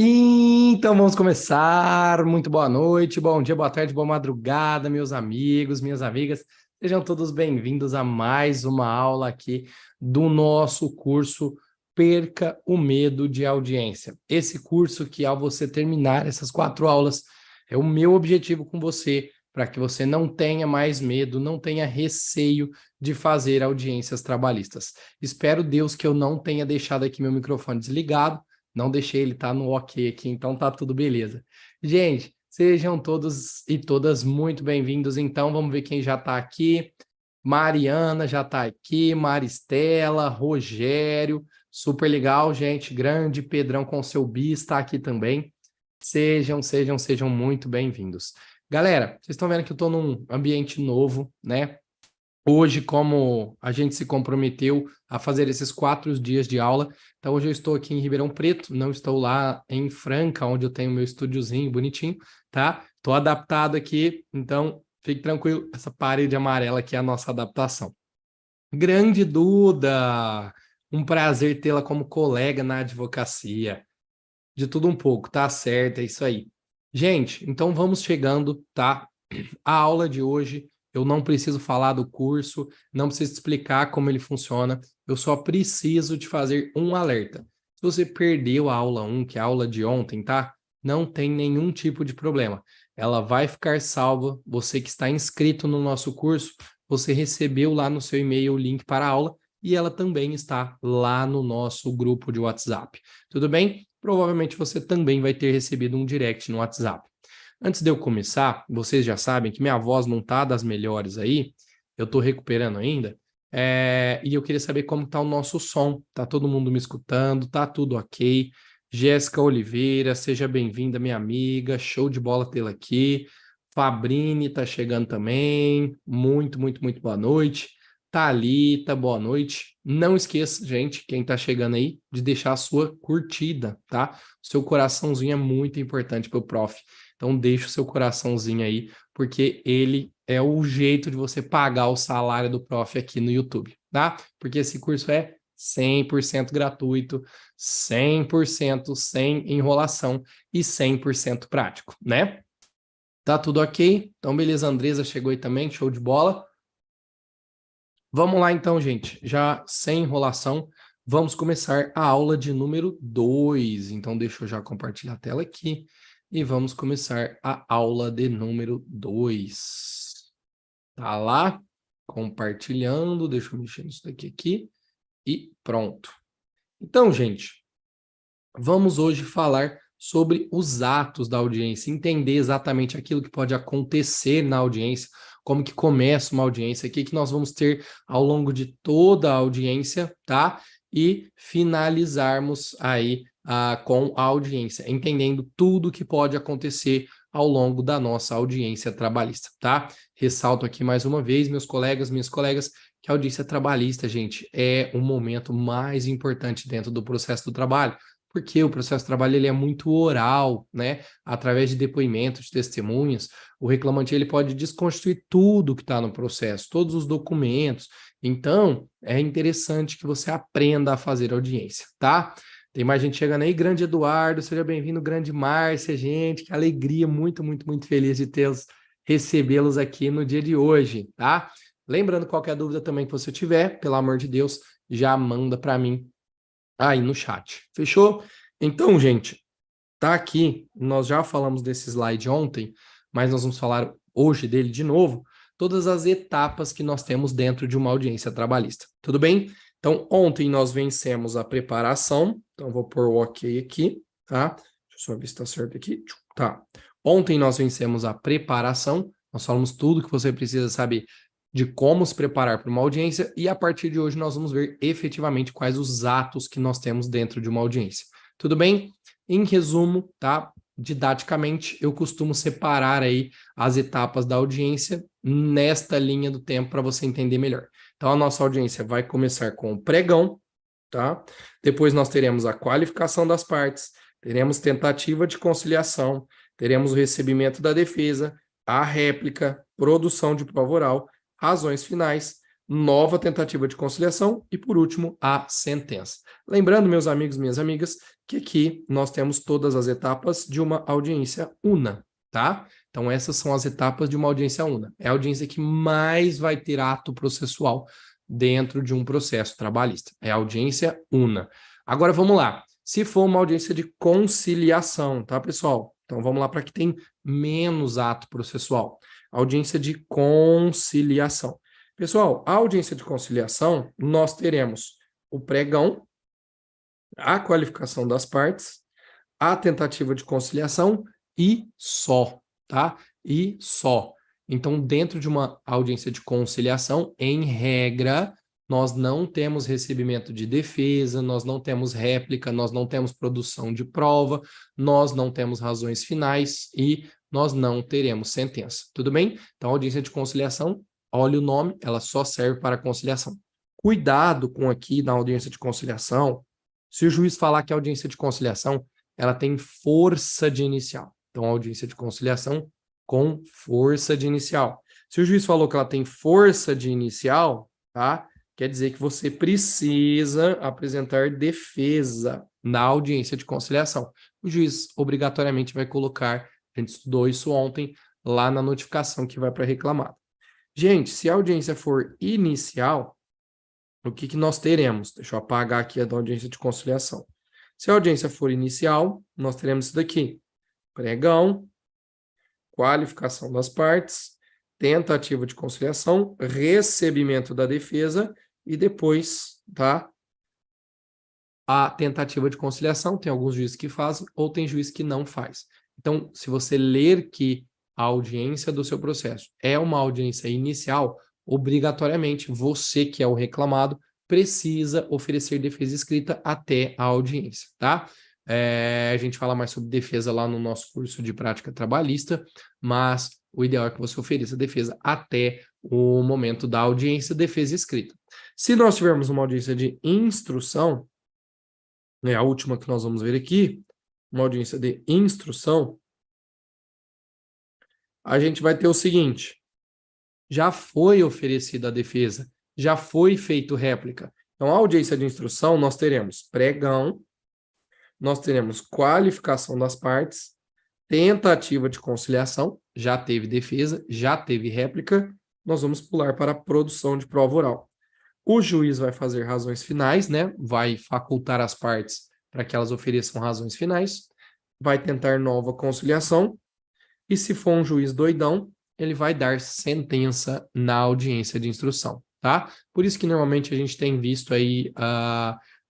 Então vamos começar. Muito boa noite, bom dia, boa tarde, boa madrugada, meus amigos, minhas amigas. Sejam todos bem-vindos a mais uma aula aqui do nosso curso Perca o Medo de Audiência. Esse curso que, ao você terminar essas 4 aulas, é o meu objetivo com você, para que você não tenha mais medo, não tenha receio de fazer audiências trabalhistas. Espero, Deus, que eu não tenha deixado aqui meu microfone desligado. Não deixei ele estar no ok aqui, então tá tudo beleza. Gente, sejam todos e todas muito bem-vindos. Então, vamos ver quem já está aqui. Mariana já está aqui, Maristela, Rogério, super legal, gente. Grande Pedrão com seu bis está aqui também. Sejam muito bem-vindos. Galera, vocês estão vendo que eu estou num ambiente novo, né? Hoje, como a gente se comprometeu a fazer esses 4 dias de aula, então hoje eu estou aqui em Ribeirão Preto, não estou lá em Franca, onde eu tenho meu estúdiozinho bonitinho, tá? Estou adaptado aqui, então fique tranquilo, essa parede amarela aqui é a nossa adaptação. Grande Duda, um prazer tê-la como colega na advocacia. De tudo um pouco, tá certo, é isso aí. Gente, então vamos chegando, tá? A aula de hoje, eu não preciso falar do curso, não preciso explicar como ele funciona, eu só preciso te fazer um alerta. Se você perdeu a aula 1, que é a aula de ontem, tá? Não tem nenhum tipo de problema. Ela vai ficar salva. Você que está inscrito no nosso curso, você recebeu lá no seu e-mail o link para a aula e ela também está lá no nosso grupo de WhatsApp. Tudo bem? Provavelmente você também vai ter recebido um direct no WhatsApp. Antes de eu começar, vocês já sabem que minha voz não tá das melhores aí, eu tô recuperando ainda, e eu queria saber como tá o nosso som. Tá todo mundo me escutando? Tá tudo ok? Jéssica Oliveira, seja bem-vinda, minha amiga, show de bola tê-la aqui. Fabrini tá chegando também, muito boa noite. Thalita, boa noite. Não esqueça, gente, quem tá chegando aí, de deixar a sua curtida, tá? O seu coraçãozinho é muito importante pro prof. Então, deixa o seu coraçãozinho aí, porque ele é o jeito de você pagar o salário do prof aqui no YouTube, tá? Porque esse curso é 100% gratuito, 100% sem enrolação e 100% prático, né? Tá tudo ok? Então, beleza, a Andresa chegou aí também, show de bola. Vamos lá então, gente, já sem enrolação, vamos começar a aula de número 2. Então, deixa eu já compartilhar a tela aqui e vamos começar a aula de número 2. Tá lá? Compartilhando, deixa eu mexer nisso daqui aqui e pronto. Então, gente, vamos hoje falar sobre os atos da audiência, entender exatamente aquilo que pode acontecer na audiência, como que começa uma audiência, o que nós vamos ter ao longo de toda a audiência, tá? E finalizarmos aí com a audiência, entendendo tudo que pode acontecer ao longo da nossa audiência trabalhista, tá? Ressalto aqui mais uma vez, meus colegas, minhas colegas, que a audiência trabalhista, gente, é o momento mais importante dentro do processo do trabalho, porque o processo de trabalho ele é muito oral, né? Através de depoimentos, de testemunhas, o reclamante ele pode desconstruir tudo que está no processo, todos os documentos. Então, é interessante que você aprenda a fazer audiência, tá? Tem mais gente chegando aí, grande Eduardo, seja bem-vindo, grande Márcia, gente, que alegria, muito feliz de tê-los, recebê-los aqui no dia de hoje, tá? Lembrando, qualquer dúvida também que você tiver, pelo amor de Deus, já manda para mim aí no chat. Fechou? Então, gente, tá aqui, nós já falamos desse slide ontem, mas nós vamos falar hoje dele de novo, todas as etapas que nós temos dentro de uma audiência trabalhista. Tudo bem? Então, ontem nós vencemos a preparação, então vou pôr o ok aqui, tá? Deixa eu só ver se está certo aqui. Tá. Ontem nós vencemos a preparação, nós falamos tudo que você precisa saber de como se preparar para uma audiência e a partir de hoje nós vamos ver efetivamente quais os atos que nós temos dentro de uma audiência. Tudo bem? Em resumo, tá? Didaticamente, eu costumo separar aí as etapas da audiência nesta linha do tempo para você entender melhor. Então, a nossa audiência vai começar com o pregão, tá? Depois nós teremos a qualificação das partes, teremos tentativa de conciliação, teremos o recebimento da defesa, a réplica, produção de prova oral, razões finais, nova tentativa de conciliação e, por último, a sentença. Lembrando, meus amigos, minhas amigas, que aqui nós temos todas as etapas de uma audiência una, tá? Então, essas são as etapas de uma audiência una. É a audiência que mais vai ter ato processual dentro de um processo trabalhista. É a audiência una. Agora, vamos lá. Se for uma audiência de conciliação, tá, pessoal? Então, vamos lá para que tem menos ato processual. Audiência de conciliação. Pessoal, a audiência de conciliação, nós teremos o pregão, a qualificação das partes, a tentativa de conciliação e só, tá? E só. Então, dentro de uma audiência de conciliação, em regra, nós não temos recebimento de defesa, nós não temos réplica, nós não temos produção de prova, nós não temos razões finais e nós não teremos sentença. Tudo bem? Então, a audiência de conciliação, olha o nome, ela só serve para conciliação. Cuidado com aqui na audiência de conciliação, se o juiz falar que a audiência de conciliação, ela tem força de inicial. Então, a audiência de conciliação com força de inicial. Se o juiz falou que ela tem força de inicial, tá? Quer dizer que você precisa apresentar defesa na audiência de conciliação. O juiz obrigatoriamente vai colocar, a gente estudou isso ontem, lá na notificação que vai para reclamado. Gente, se a audiência for inicial, o que nós teremos? Deixa eu apagar aqui a da audiência de conciliação. Se a audiência for inicial, nós teremos isso daqui. Pregão, qualificação das partes, tentativa de conciliação, recebimento da defesa e depois, tá? A tentativa de conciliação, tem alguns juízes que fazem ou tem juiz que não faz. Então, se você ler que a audiência do seu processo é uma audiência inicial, obrigatoriamente, você que é o reclamado, precisa oferecer defesa escrita até a audiência, tá? A gente fala mais sobre defesa lá no nosso curso de prática trabalhista, mas o ideal é que você ofereça defesa até o momento da audiência, defesa escrita. Se nós tivermos uma audiência de instrução, a última que nós vamos ver aqui, uma audiência de instrução, a gente vai ter o seguinte: já foi oferecida a defesa, já foi feito réplica. Então, a audiência de instrução, nós teremos pregão, nós teremos qualificação das partes, tentativa de conciliação, já teve defesa, já teve réplica, nós vamos pular para a produção de prova oral. O juiz vai fazer razões finais, né? Vai facultar as partes para que elas ofereçam razões finais, vai tentar nova conciliação, e se for um juiz doidão, ele vai dar sentença na audiência de instrução, tá? Por isso que normalmente a gente tem visto aí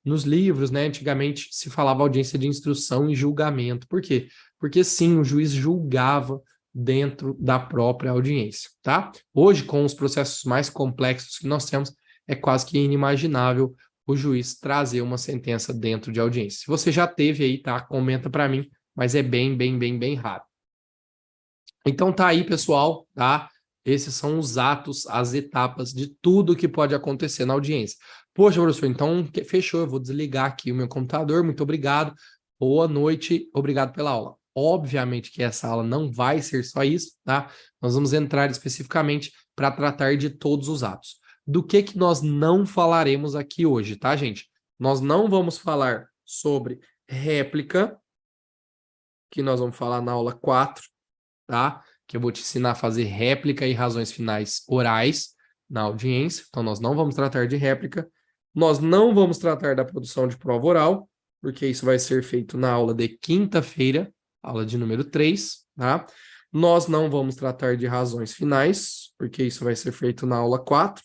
nos livros, né? Antigamente se falava audiência de instrução e julgamento. Por quê? Porque sim, o juiz julgava dentro da própria audiência, tá? Hoje, com os processos mais complexos que nós temos, é quase que inimaginável o juiz trazer uma sentença dentro de audiência. Se você já teve aí, tá? Comenta para mim, mas é bem raro. Então tá aí, pessoal, tá? Esses são os atos, as etapas de tudo que pode acontecer na audiência. Poxa, professor, então fechou, eu vou desligar aqui o meu computador, muito obrigado, boa noite, obrigado pela aula. Obviamente que essa aula não vai ser só isso, tá? Nós vamos entrar especificamente para tratar de todos os atos. Do que nós não falaremos aqui hoje, tá, gente? Nós não vamos falar sobre réplica, que nós vamos falar na aula 4, tá? Que eu vou te ensinar a fazer réplica e razões finais orais na audiência. Então, nós não vamos tratar de réplica. Nós não vamos tratar da produção de prova oral, porque isso vai ser feito na aula de quinta-feira, aula de número 3, tá? Nós não vamos tratar de razões finais, porque isso vai ser feito na aula 4.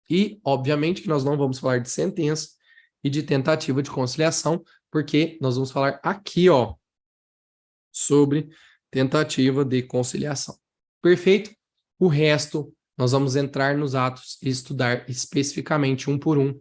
E, obviamente, que nós não vamos falar de sentença e de tentativa de conciliação, porque nós vamos falar aqui, ó, sobre tentativa de conciliação. Perfeito? O resto, nós vamos entrar nos atos e estudar especificamente um por um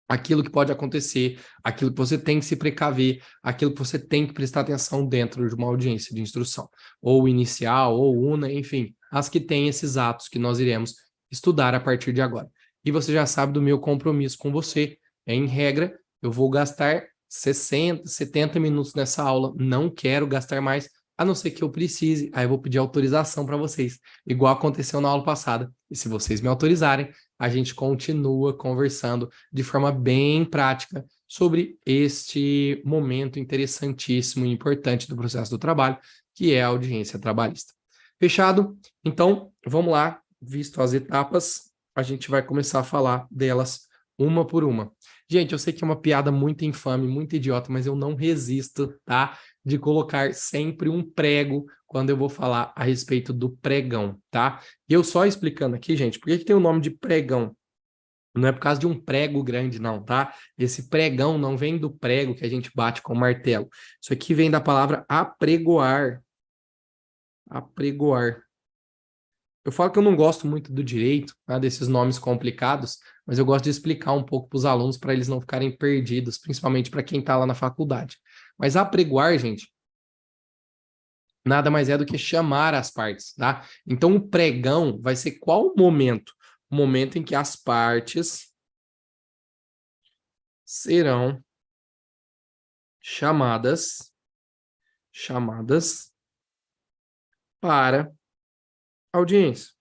aquilo que pode acontecer, aquilo que você tem que se precaver, aquilo que você tem que prestar atenção dentro de uma audiência de instrução, ou inicial, ou una, enfim, as que têm esses atos que nós iremos estudar a partir de agora. E você já sabe do meu compromisso com você. Em regra, eu vou gastar 60, 70 minutos nessa aula, não quero gastar mais, a não ser que eu precise, aí eu vou pedir autorização para vocês, igual aconteceu na aula passada. E se vocês me autorizarem, a gente continua conversando de forma bem prática sobre este momento interessantíssimo e importante do processo do trabalho, que é a audiência trabalhista. Fechado? Então, vamos lá, visto as etapas, a gente vai começar a falar delas uma por uma. Gente, eu sei que é uma piada muito infame, muito idiota, mas eu não resisto, tá? De colocar sempre um prego quando eu vou falar a respeito do pregão, tá? E eu só explicando aqui, gente, por que tem o nome de pregão? Não é por causa de um prego grande, não, tá? Esse pregão não vem do prego que a gente bate com o martelo. Isso aqui vem da palavra apregoar. Apregoar. Eu falo que eu não gosto muito do direito, tá, desses nomes complicados, mas eu gosto de explicar um pouco para os alunos para eles não ficarem perdidos, principalmente para quem está lá na faculdade. Mas apregoar, gente, nada mais é do que chamar as partes, tá? Então, o pregão vai ser qual momento? O momento em que as partes serão chamadas para audiência.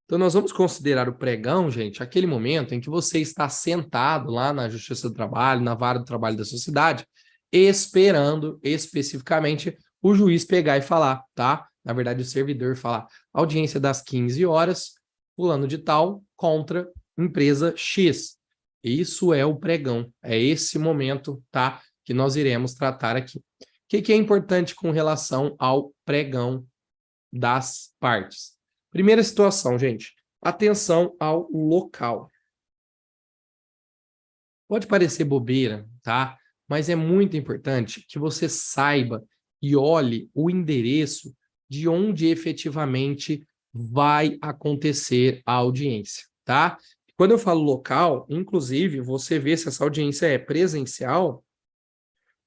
Então, nós vamos considerar o pregão, gente, aquele momento em que você está sentado lá na Justiça do Trabalho, na vara do trabalho da sociedade, esperando especificamente o juiz pegar e falar, tá? Na verdade, o servidor falar, audiência das 15 horas, fulano de tal, contra empresa X. Isso é o pregão, é esse momento, tá? Que nós iremos tratar aqui. O que é importante com relação ao pregão das partes? Primeira situação, gente, atenção ao local. Pode parecer bobeira, tá? Mas é muito importante que você saiba e olhe o endereço de onde efetivamente vai acontecer a audiência, tá? Quando eu falo local, inclusive, você vê se essa audiência é presencial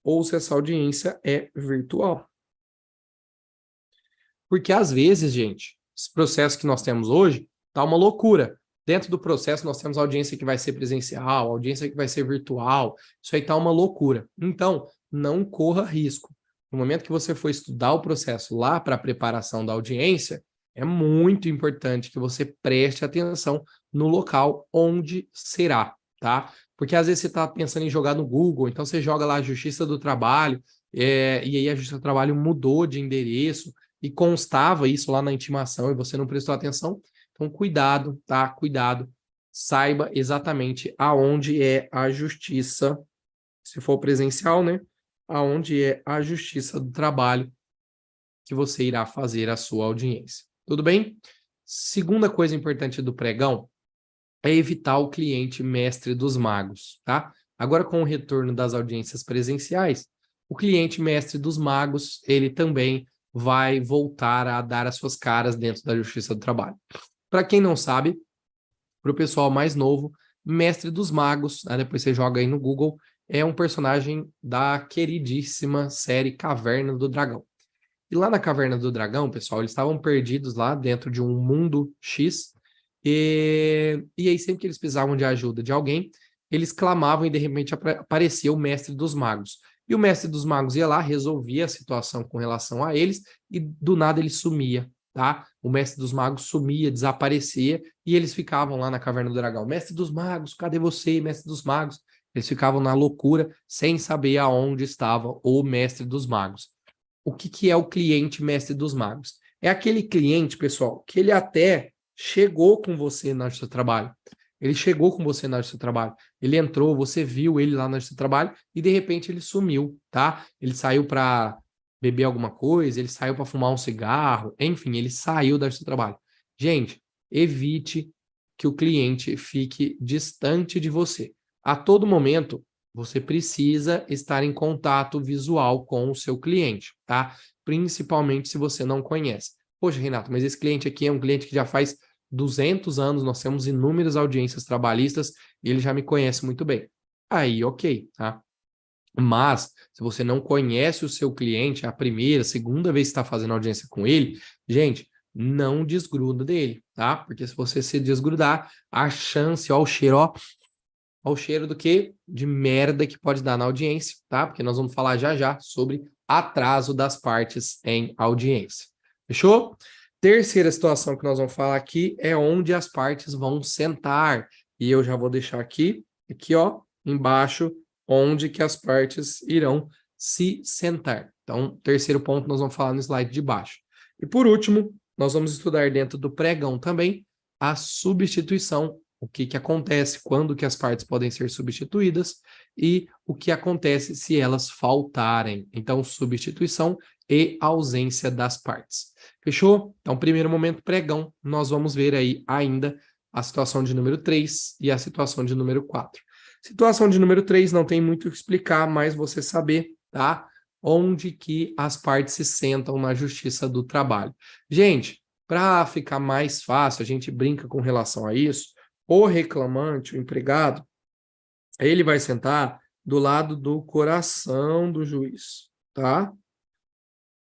ou se essa audiência é virtual. Porque às vezes, gente, esse processo que nós temos hoje tá uma loucura. Dentro do processo, nós temos audiência que vai ser presencial, audiência que vai ser virtual. Isso aí tá uma loucura. Então, não corra risco. No momento que você for estudar o processo lá para a preparação da audiência, é muito importante que você preste atenção no local onde será, tá? Porque às vezes você está pensando em jogar no Google, então você joga lá a Justiça do Trabalho, e aí a Justiça do Trabalho mudou de endereço, e constava isso lá na intimação e você não prestou atenção. Então, cuidado, tá? Cuidado. Saiba exatamente aonde é a justiça, se for presencial, né? Aonde é a justiça do trabalho que você irá fazer a sua audiência. Tudo bem? Segunda coisa importante do pregão é evitar o cliente mestre dos magos, tá? Agora, com o retorno das audiências presenciais, o cliente mestre dos magos, ele também vai voltar a dar as suas caras dentro da Justiça do Trabalho. Para quem não sabe, para o pessoal mais novo, Mestre dos Magos, né, depois você joga aí no Google, é um personagem da queridíssima série Caverna do Dragão. E lá na Caverna do Dragão, pessoal, eles estavam perdidos lá dentro de um mundo X, e aí sempre que eles precisavam de ajuda de alguém, eles clamavam e de repente aparecia o Mestre dos Magos. E o Mestre dos Magos ia lá, resolvia a situação com relação a eles, e do nada ele sumia, tá? O Mestre dos Magos sumia, desaparecia, e eles ficavam lá na Caverna do Dragão. Mestre dos Magos, cadê você, Mestre dos Magos? Eles ficavam na loucura, sem saber aonde estava o Mestre dos Magos. O que é o cliente Mestre dos Magos? É aquele cliente, pessoal, que ele até chegou com você no seu trabalho. Ele chegou com você no seu trabalho. Ele entrou, você viu ele lá no seu trabalho e de repente ele sumiu, tá? Ele saiu para beber alguma coisa, ele saiu para fumar um cigarro, enfim, ele saiu do seu trabalho. Gente, evite que o cliente fique distante de você. A todo momento, você precisa estar em contato visual com o seu cliente, tá? Principalmente se você não conhece. Poxa, Renato, mas esse cliente aqui é um cliente que já faz 200 anos, nós temos inúmeras audiências trabalhistas e ele já me conhece muito bem. Aí, ok, tá? Mas, se você não conhece o seu cliente, a primeira, segunda vez que está fazendo audiência com ele, gente, não desgruda dele, tá? Porque se você se desgrudar, a chance, ó, o cheiro, ó, ao cheiro do que? De merda que pode dar na audiência, tá? Porque nós vamos falar já já sobre atraso das partes em audiência. Fechou? Terceira situação que nós vamos falar aqui é onde as partes vão sentar. E eu já vou deixar aqui, ó, embaixo, onde que as partes irão se sentar. Então, terceiro ponto nós vamos falar no slide de baixo. E por último, nós vamos estudar dentro do pregão também a substituição, o que que acontece, quando que as partes podem ser substituídas e o que acontece se elas faltarem. Então, substituição e ausência das partes. Fechou? Então, primeiro momento pregão, nós vamos ver aí ainda a situação de número 3 e a situação de número 4. Situação de número 3 não tem muito o que explicar, mas você saber, tá? Onde que as partes se sentam na Justiça do Trabalho. Gente, para ficar mais fácil, a gente brinca com relação a isso, o reclamante, o empregado, ele vai sentar do lado do coração do juiz, tá?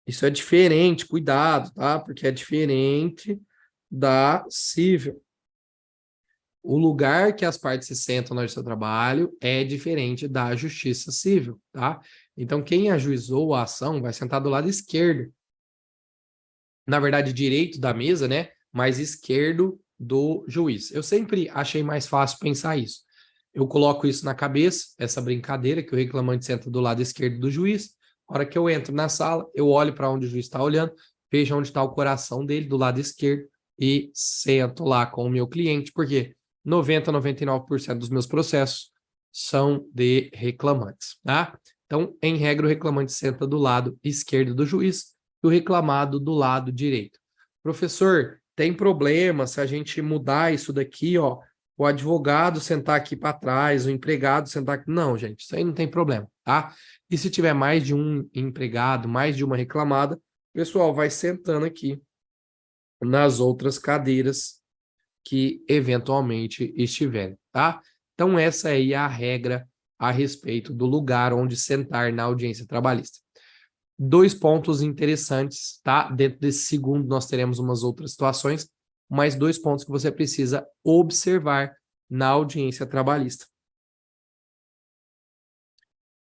Isso é diferente, cuidado, tá? Porque é diferente da civil. O lugar que as partes se sentam na Justiça do Trabalho é diferente da Justiça Civil, tá? Então, quem ajuizou a ação vai sentar do lado esquerdo. Na verdade, direito da mesa, né? Mas esquerdo do juiz. Eu sempre achei mais fácil pensar isso. Eu coloco isso na cabeça, essa brincadeira, que o reclamante senta do lado esquerdo do juiz. A hora que eu entro na sala, eu olho para onde o juiz está olhando, vejo onde está o coração dele, do lado esquerdo, e sento lá com o meu cliente, porque 90, 99% dos meus processos são de reclamantes, tá? Então, em regra, o reclamante senta do lado esquerdo do juiz e o reclamado do lado direito. Professor, tem problema se a gente mudar isso daqui, ó, o advogado sentar aqui para trás, o empregado sentar aqui. Não, gente, isso aí não tem problema, tá? E se tiver mais de um empregado, mais de uma reclamada, o pessoal vai sentando aqui nas outras cadeiras que eventualmente estiverem, tá? Então, essa aí é a regra a respeito do lugar onde sentar na audiência trabalhista. 2 pontos interessantes, tá? Dentro desse segundo, nós teremos umas outras situações, mas 2 pontos que você precisa observar na audiência trabalhista.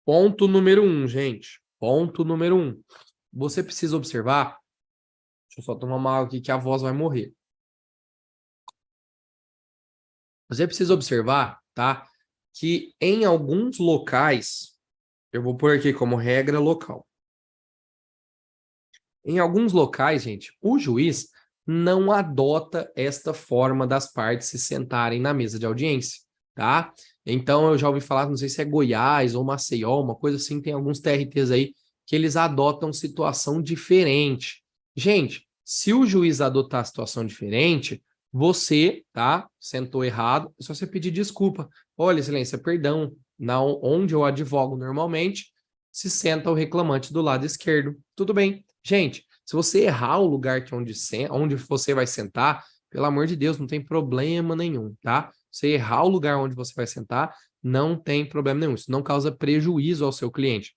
Ponto número 1, gente. Ponto número 1. Você precisa observar. Deixa eu só tomar uma água aqui que a voz vai morrer. Você precisa observar, tá? Que em alguns locais, eu vou pôr aqui como regra local. Em alguns locais, gente, o juiz não adota esta forma das partes se sentarem na mesa de audiência, tá? Então, eu já ouvi falar, não sei se é Goiás ou Maceió, uma coisa assim, tem alguns TRTs aí que eles adotam situação diferente. Gente, se o juiz adotar situação diferente, você, tá? Sentou errado, é só você pedir desculpa. Olha, excelência, perdão, onde eu advogo normalmente, se senta o reclamante do lado esquerdo. Tudo bem. Gente, se você errar o lugar que onde você vai sentar, pelo amor de Deus, não tem problema nenhum, tá? Você errar o lugar onde você vai sentar, não tem problema nenhum. Isso não causa prejuízo ao seu cliente.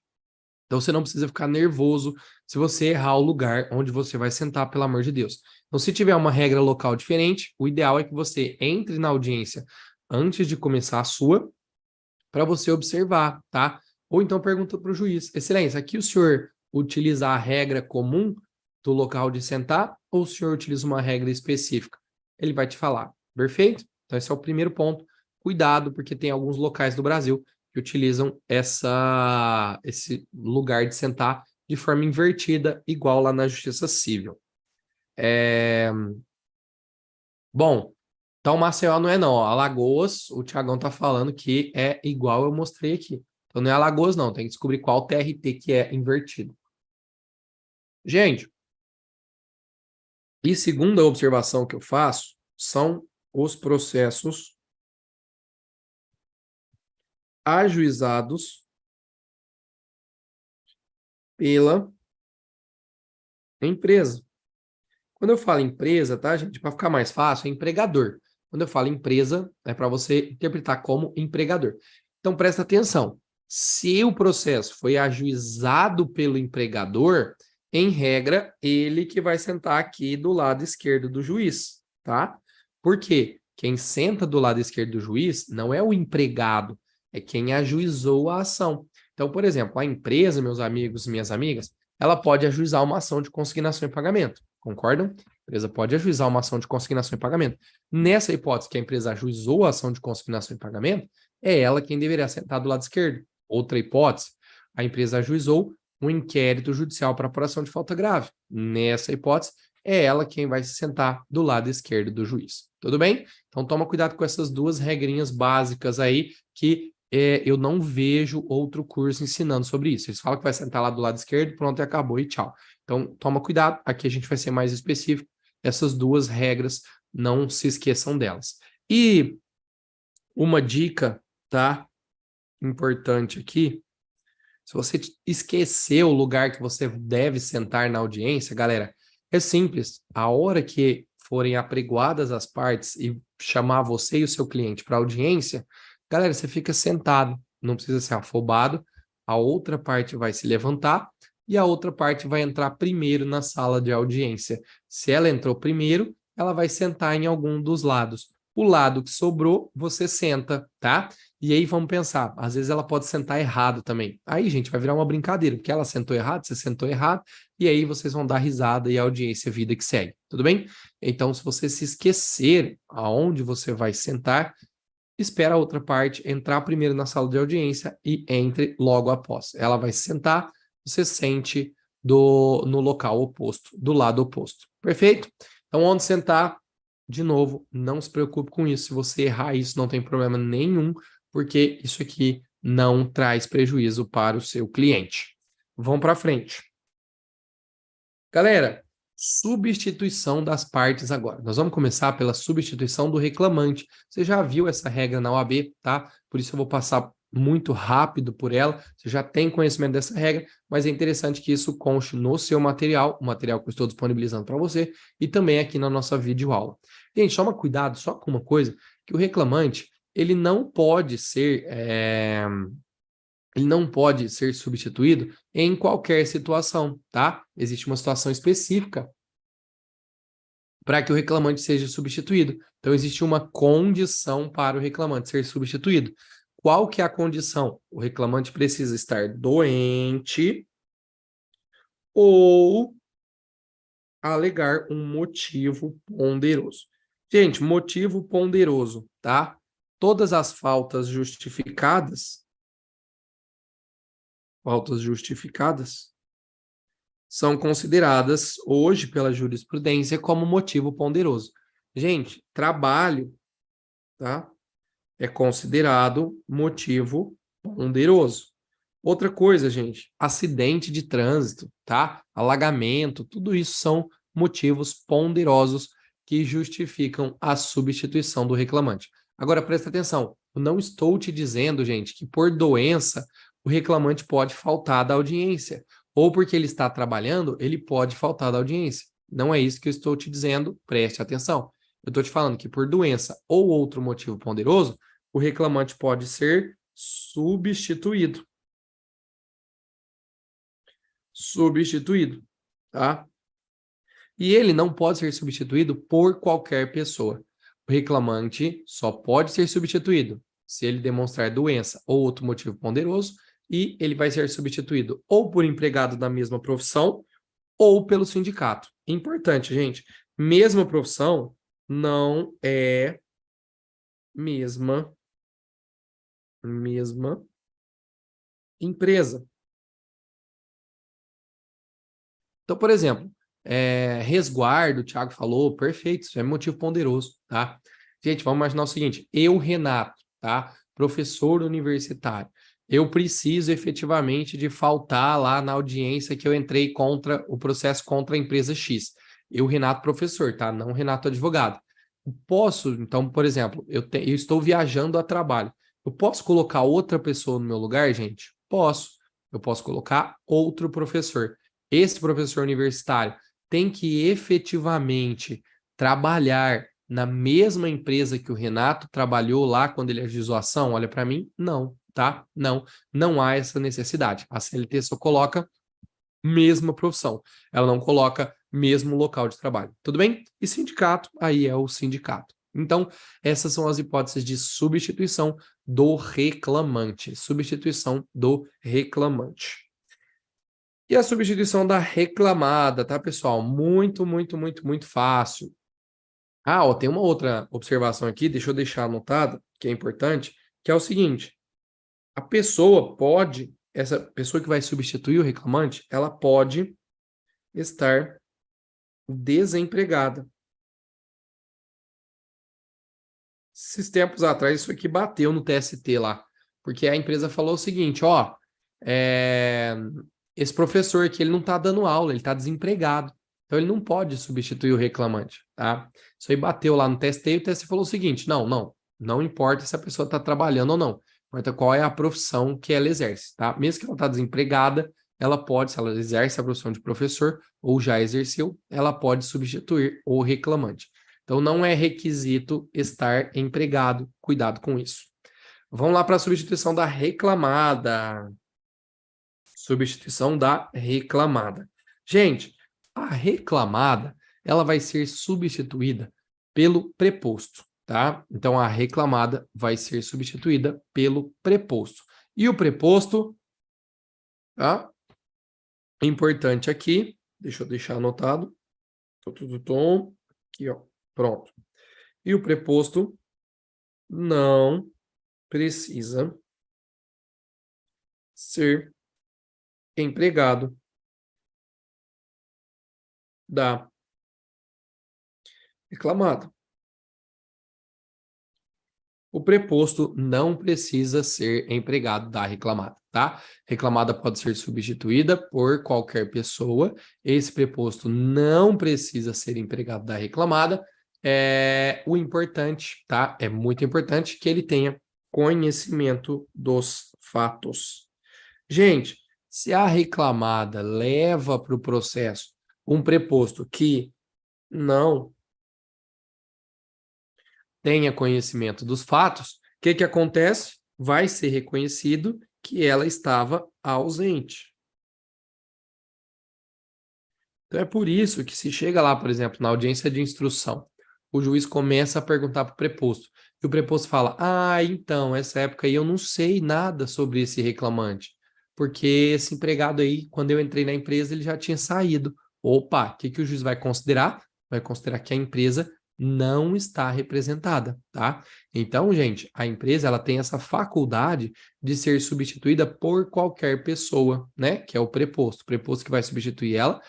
Então, você não precisa ficar nervoso se você errar o lugar onde você vai sentar, pelo amor de Deus. Então, se tiver uma regra local diferente, o ideal é que você entre na audiência antes de começar a sua, para você observar, tá? Ou então pergunta para o juiz: Excelência, aqui o senhor utiliza a regra comum do local de sentar ou o senhor utiliza uma regra específica? Ele vai te falar, perfeito? Então, esse é o primeiro ponto. Cuidado, porque tem alguns locais do Brasil que utilizam esse lugar de sentar de forma invertida, igual lá na Justiça Civil. Bom, então Maceió não é não. Ó. Alagoas, o Thiagão tá falando que é igual eu mostrei aqui. Então não é Alagoas não, tem que descobrir qual TRT que é invertido. Gente, e segunda observação que eu faço são os processos ajuizados pela empresa. Quando eu falo empresa, tá, gente, para ficar mais fácil, é empregador. Quando eu falo empresa, é para você interpretar como empregador. Então presta atenção. Se o processo foi ajuizado pelo empregador, em regra, ele que vai sentar aqui do lado esquerdo do juiz, tá? Por quê? Quem senta do lado esquerdo do juiz não é o empregado, é quem ajuizou a ação. Então, por exemplo, a empresa, meus amigos e minhas amigas, ela pode ajuizar uma ação de consignação e pagamento, concordam? A empresa pode ajuizar uma ação de consignação em pagamento. Nessa hipótese que a empresa ajuizou a ação de consignação em pagamento, é ela quem deveria sentar do lado esquerdo. Outra hipótese, a empresa ajuizou um inquérito judicial para apuração de falta grave. Nessa hipótese, é ela quem vai se sentar do lado esquerdo do juiz. Tudo bem? Então toma cuidado com essas duas regrinhas básicas aí que eu não vejo outro curso ensinando sobre isso. Eles falam que vai sentar lá do lado esquerdo, pronto, e acabou, e tchau. Então toma cuidado, aqui a gente vai ser mais específico. Essas duas regras, não se esqueçam delas. E uma dica, tá? Importante aqui. Se você esquecer o lugar que você deve sentar na audiência, galera, é simples. A hora que forem apregoadas as partes e chamar você e o seu cliente para audiência, galera, você fica sentado, não precisa ser afobado. A outra parte vai se levantar e a outra parte vai entrar primeiro na sala de audiência. Se ela entrou primeiro, ela vai sentar em algum dos lados. O lado que sobrou, você senta, tá? E aí vamos pensar, às vezes ela pode sentar errado também. Aí, gente, vai virar uma brincadeira, porque ela sentou errado, você sentou errado, e aí vocês vão dar risada e a audiência vida que segue, tudo bem? Então, se você se esquecer aonde você vai sentar, espera a outra parte entrar primeiro na sala de audiência e entre logo após. Ela vai se sentar, você sente no local oposto, do lado oposto. Perfeito? Então, onde sentar, de novo, não se preocupe com isso. Se você errar isso, não tem problema nenhum, porque isso aqui não traz prejuízo para o seu cliente. Vamos para frente. Galera, substituição das partes agora. Nós vamos começar pela substituição do reclamante. Você já viu essa regra na OAB, tá? Por isso eu vou passar muito rápido por ela. Você já tem conhecimento dessa regra, mas é interessante que isso conste no seu material, o material que eu estou disponibilizando para você, e também aqui na nossa videoaula. Gente, toma cuidado só com uma coisa, que o reclamante, ele não pode ser substituído em qualquer situação, tá? Existe uma situação específica para que o reclamante seja substituído. Então, existe uma condição para o reclamante ser substituído. Qual que é a condição? O reclamante precisa estar doente ou alegar um motivo ponderoso. Gente, motivo ponderoso, tá? Todas as faltas justificadas são consideradas hoje pela jurisprudência como motivo ponderoso. Gente, trabalho, tá? É considerado motivo ponderoso. Outra coisa, gente, acidente de trânsito, tá? Alagamento, tudo isso são motivos ponderosos que justificam a substituição do reclamante. Agora, presta atenção, eu não estou te dizendo, gente, que por doença o reclamante pode faltar da audiência, ou porque ele está trabalhando, ele pode faltar da audiência. Não é isso que eu estou te dizendo, preste atenção. Eu estou te falando que por doença ou outro motivo ponderoso, o reclamante pode ser substituído. Tá? E ele não pode ser substituído por qualquer pessoa. O reclamante só pode ser substituído se ele demonstrar doença ou outro motivo ponderoso, e ele vai ser substituído ou por empregado da mesma profissão ou pelo sindicato. Importante, gente, mesma profissão não é mesma empresa. Então, por exemplo, resguardo, o Thiago falou, perfeito, isso é motivo ponderoso, tá? Gente, vamos imaginar o seguinte, eu, Renato, tá? Professor universitário, eu preciso efetivamente de faltar lá na audiência que eu entrei contra o processo contra a empresa X. Eu, Renato, professor, tá? Não Renato, advogado. Posso, então, por exemplo, eu estou viajando a trabalho. Eu posso colocar outra pessoa no meu lugar, gente? Posso. Eu posso colocar outro professor. Esse professor universitário tem que efetivamente trabalhar na mesma empresa que o Renato trabalhou lá quando ele ajuizou a ação? Olha para mim, não, tá? Não há essa necessidade. A CLT só coloca mesma profissão. Ela não coloca mesmo local de trabalho. Tudo bem? E sindicato, aí é o sindicato. Então, essas são as hipóteses de substituição do reclamante. Substituição do reclamante. E a substituição da reclamada, tá, pessoal? Muito, muito, muito, muito fácil. Ah, ó, tem uma outra observação aqui, deixa eu deixar anotado, que é importante, que é o seguinte: a pessoa pode, essa pessoa que vai substituir o reclamante, ela pode estar desempregada. Esses tempos atrás, isso aqui bateu no TST lá, porque a empresa falou o seguinte, ó, esse professor aqui, ele não está dando aula, ele está desempregado, então ele não pode substituir o reclamante, tá? Isso aí bateu lá no TST e o TST falou o seguinte, não importa se a pessoa está trabalhando ou não, importa qual é a profissão que ela exerce, tá? Mesmo que ela está desempregada, ela pode, se ela exerce a profissão de professor ou já exerceu, ela pode substituir o reclamante. Então, não é requisito estar empregado. Cuidado com isso. Vamos lá para a substituição da reclamada. Substituição da reclamada. Gente, a reclamada, ela vai ser substituída pelo preposto, tá? Então, a reclamada vai ser substituída pelo preposto. E o preposto, tá? Importante aqui, deixa eu deixar anotado. Aqui, ó. Pronto. E o preposto não precisa ser empregado da reclamada. O preposto não precisa ser empregado da reclamada, tá? Reclamada pode ser substituída por qualquer pessoa. Esse preposto não precisa ser empregado da reclamada. O importante, tá? É muito importante que ele tenha conhecimento dos fatos. Gente, se a reclamada leva para o processo um preposto que não tenha conhecimento dos fatos, o que acontece? Vai ser reconhecido que ela estava ausente. Então é por isso que se chega lá, por exemplo, na audiência de instrução, o juiz começa a perguntar para o preposto, e o preposto fala, então, essa época aí eu não sei nada sobre esse reclamante, porque esse empregado aí, quando eu entrei na empresa, ele já tinha saído. Opa, o que o juiz vai considerar? Vai considerar que a empresa não está representada, tá? Então, gente, a empresa, ela tem essa faculdade de ser substituída por qualquer pessoa, né? Que é o preposto. O preposto que vai substituir ela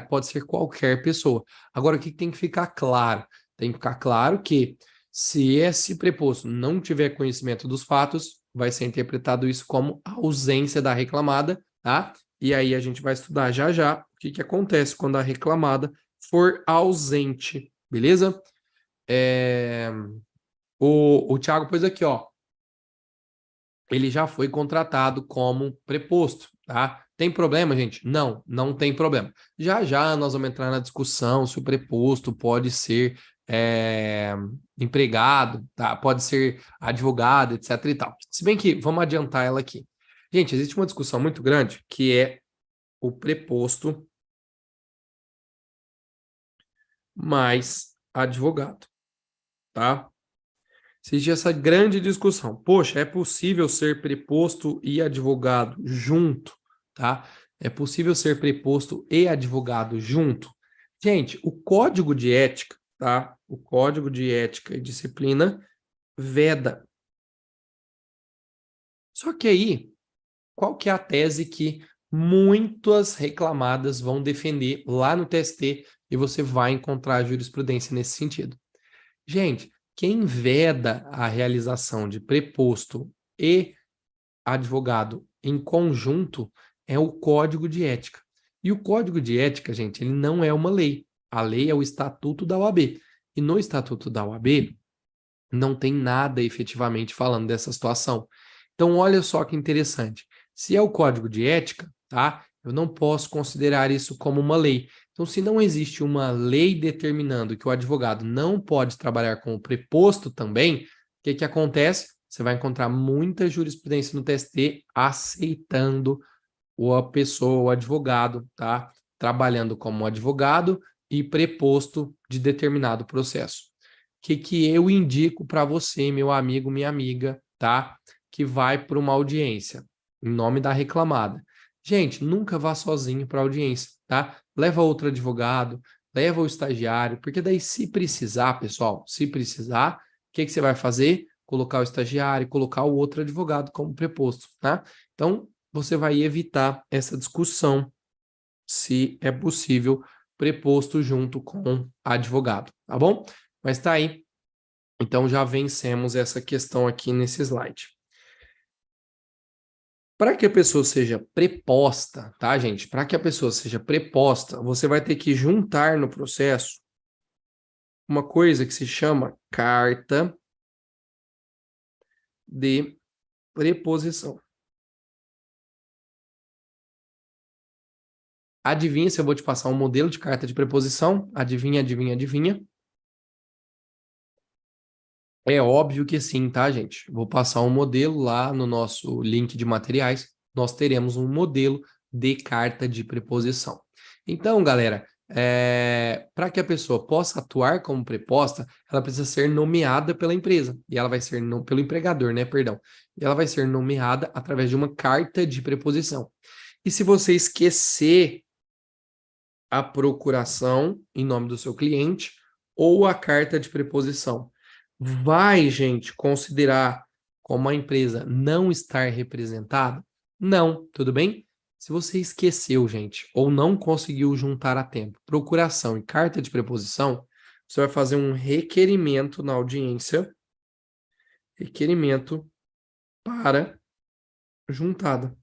pode ser qualquer pessoa. Agora, o que tem que ficar claro? Tem que ficar claro que se esse preposto não tiver conhecimento dos fatos, vai ser interpretado isso como ausência da reclamada, tá? E aí a gente vai estudar já já o que acontece quando a reclamada for ausente, beleza? O Thiago pôs aqui, ó. Ele já foi contratado como preposto, tá? Tem problema, gente? Não, não tem problema. Já já nós vamos entrar na discussão se o preposto pode ser empregado, tá? Pode ser advogado, etc e tal. Se bem que, vamos adiantar ela aqui. Gente, existe uma discussão muito grande que é o preposto mais advogado, tá? Existe essa grande discussão. Poxa, é possível ser preposto e advogado junto, tá? É possível ser preposto e advogado junto? Gente, o código de ética, tá? O código de ética e disciplina veda. Só que aí, qual que é a tese que muitas reclamadas vão defender lá no TST e você vai encontrar jurisprudência nesse sentido? Gente, quem veda a realização de preposto e advogado em conjunto é o Código de Ética. E o Código de Ética, gente, ele não é uma lei. A lei é o Estatuto da OAB. E no Estatuto da OAB não tem nada efetivamente falando dessa situação. Então, olha só que interessante. Se é o Código de Ética, tá? Eu não posso considerar isso como uma lei. Então, se não existe uma lei determinando que o advogado não pode trabalhar com o preposto também, o que acontece? Você vai encontrar muita jurisprudência no TST aceitando a pessoa, o advogado, tá? Trabalhando como advogado e preposto de determinado processo. O que eu indico para você, meu amigo, minha amiga, tá? Que vai para uma audiência, em nome da reclamada. Gente, nunca vá sozinho para a audiência, tá? Leva outro advogado, leva o estagiário, porque daí se precisar, pessoal, se precisar, o que você vai fazer? Colocar o estagiário, colocar o outro advogado como preposto, tá? Então, você vai evitar essa discussão, se é possível, preposto junto com advogado, tá bom? Mas tá aí. Então, já vencemos essa questão aqui nesse slide. Para que a pessoa seja preposta, tá, gente? Para que a pessoa seja preposta, você vai ter que juntar no processo uma coisa que se chama carta de preposição. Adivinha se eu vou te passar um modelo de carta de preposição? Adivinha, adivinha, adivinha? É óbvio que sim, tá, gente? Vou passar um modelo lá no nosso link de materiais. Nós teremos um modelo de carta de preposição. Então, galera, para que a pessoa possa atuar como preposta, ela precisa ser nomeada pela empresa. E ela vai ser, pelo empregador, né? Perdão. E ela vai ser nomeada através de uma carta de preposição. E se você esquecer a procuração em nome do seu cliente ou a carta de preposição, vai, gente, considerar como a empresa não estar representada? Não, tudo bem? Se você esqueceu, gente, ou não conseguiu juntar a tempo procuração e carta de preposição, você vai fazer um requerimento na audiência, requerimento para juntada.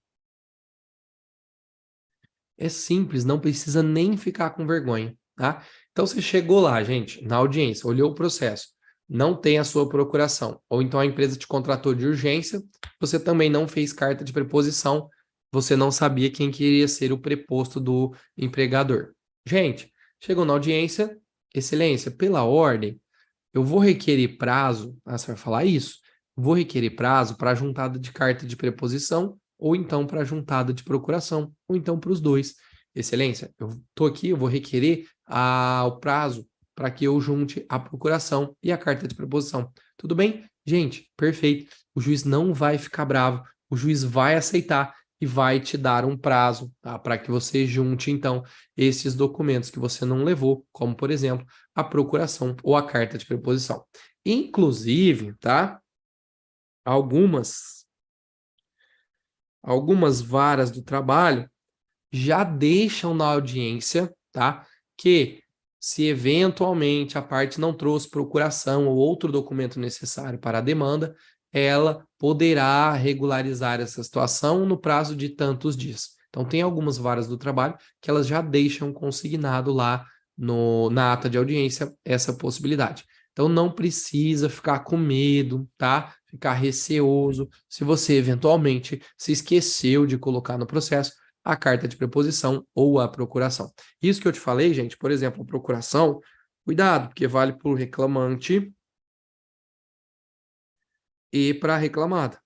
É simples, não precisa nem ficar com vergonha, tá? Então você chegou lá, gente, na audiência, olhou o processo, não tem a sua procuração, ou então a empresa te contratou de urgência, você também não fez carta de preposição, você não sabia quem queria ser o preposto do empregador. Gente, chegou na audiência, excelência, pela ordem, eu vou requerer prazo, você vai falar isso, vou requerer prazo para a juntada de carta de preposição, ou então para a juntada de procuração, ou então para os dois. Excelência, eu estou aqui, eu vou requerer o prazo para que eu junte a procuração e a carta de preposição. Tudo bem? Gente, perfeito. O juiz não vai ficar bravo, o juiz vai aceitar e vai te dar um prazo, tá? Para que você junte, então, esses documentos que você não levou, como, por exemplo, a procuração ou a carta de preposição. Inclusive, tá? Algumas varas do trabalho já deixam na audiência, tá? Que se eventualmente a parte não trouxe procuração ou outro documento necessário para a demanda, ela poderá regularizar essa situação no prazo de tantos dias. Então, tem algumas varas do trabalho que elas já deixam consignado lá na ata de audiência essa possibilidade. Então, não precisa ficar com medo, tá? Ficar receoso. Se você eventualmente se esqueceu de colocar no processo, a carta de preposição ou a procuração. Isso que eu te falei, gente, por exemplo, a procuração, cuidado, porque vale para o reclamante e para a reclamada.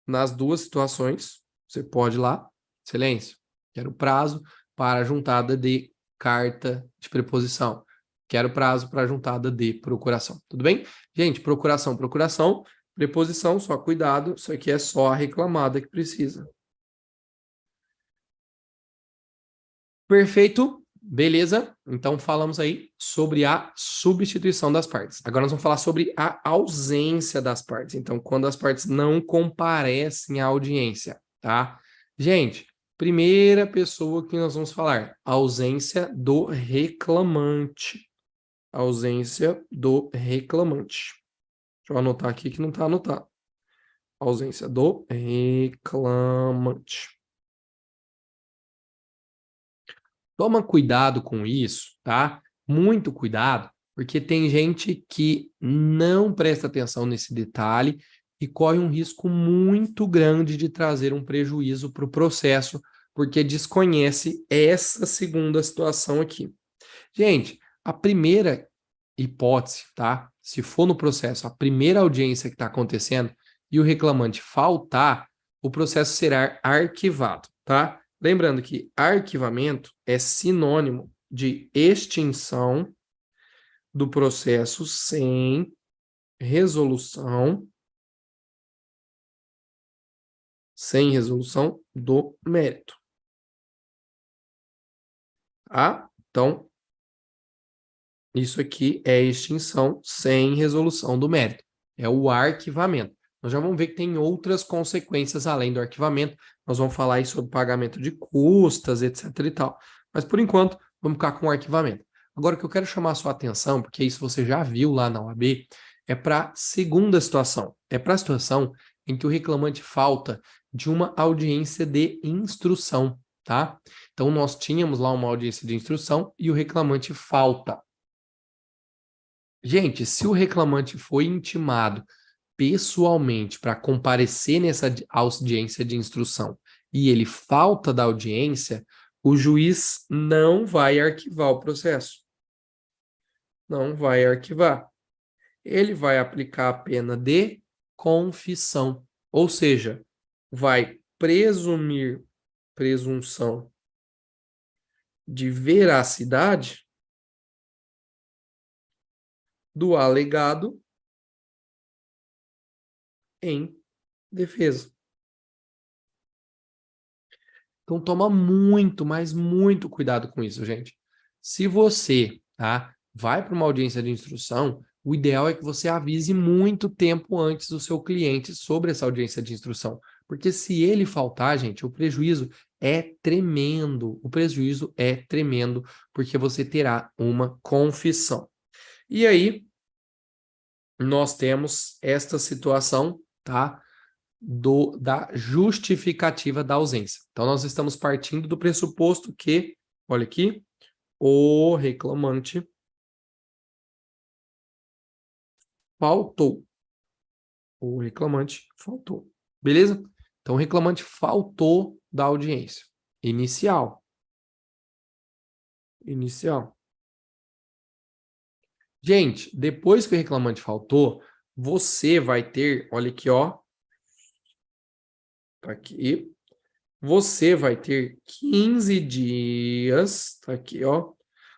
Nas duas situações, você pode ir lá, excelência, quero prazo para a juntada de carta de preposição. Quero prazo para a juntada de procuração. Tudo bem? Gente, procuração, procuração, preposição, só cuidado, isso aqui é só a reclamada que precisa. Perfeito, beleza? Então falamos aí sobre a substituição das partes. Agora nós vamos falar sobre a ausência das partes. Então, quando as partes não comparecem à audiência, tá? Gente, primeira pessoa que nós vamos falar, ausência do reclamante. Ausência do reclamante. Deixa eu anotar aqui que não está anotado. Ausência do reclamante. Toma cuidado com isso, tá? Muito cuidado, porque tem gente que não presta atenção nesse detalhe e corre um risco muito grande de trazer um prejuízo para o processo, porque desconhece essa segunda situação aqui. Gente, a primeira hipótese, tá? Se for no processo, a primeira audiência que está acontecendo e o reclamante faltar, o processo será arquivado, tá? Lembrando que arquivamento é sinônimo de extinção do processo sem resolução sem resolução do mérito. Tá? Então, isso aqui é extinção sem resolução do mérito. É o arquivamento. Nós já vamos ver que tem outras consequências além do arquivamento. Nós vamos falar aí sobre pagamento de custas, etc e tal. Mas, por enquanto, vamos ficar com o arquivamento. Agora, o que eu quero chamar a sua atenção, porque isso você já viu lá na OAB, é para a segunda situação. É para a situação em que o reclamante falta de uma audiência de instrução, tá? Então, nós tínhamos lá uma audiência de instrução e o reclamante falta. Gente, se o reclamante foi intimado pessoalmente para comparecer nessa audiência de instrução e ele falta da audiência, o juiz não vai arquivar o processo. Não vai arquivar. Ele vai aplicar a pena de confissão, ou seja, vai presumir presunção de veracidade do alegado em defesa. Então toma muito, mas muito cuidado com isso, gente. Se você, tá, vai para uma audiência de instrução, o ideal é que você avise muito tempo antes o seu cliente sobre essa audiência de instrução. Porque se ele faltar, gente, o prejuízo é tremendo. O prejuízo é tremendo, porque você terá uma confissão. E aí, nós temos esta situação, tá? Da justificativa da ausência. Então, nós estamos partindo do pressuposto que, olha aqui, o reclamante faltou. O reclamante faltou. Beleza? Então, o reclamante faltou da audiência inicial. Inicial. Gente, depois que o reclamante faltou, você vai ter, olha aqui, ó. Tá aqui. Você vai ter 15 dias, tá aqui, ó.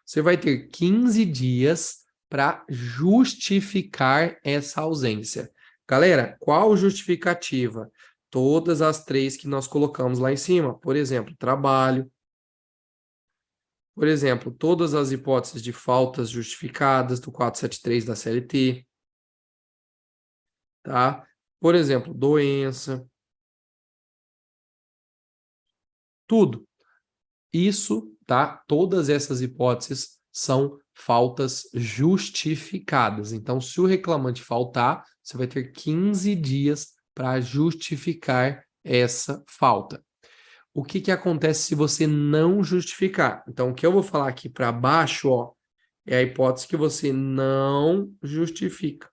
Você vai ter 15 dias para justificar essa ausência. Galera, qual justificativa? Todas as três que nós colocamos lá em cima. Por exemplo, trabalho. Por exemplo, todas as hipóteses de faltas justificadas do 473 da CLT. Tá? Por exemplo, doença. Tudo. Isso, tá? Todas essas hipóteses são faltas justificadas. Então, se o reclamante faltar, você vai ter 15 dias para justificar essa falta. O que que acontece se você não justificar? Então, o que eu vou falar aqui para baixo, ó, é a hipótese que você não justifica.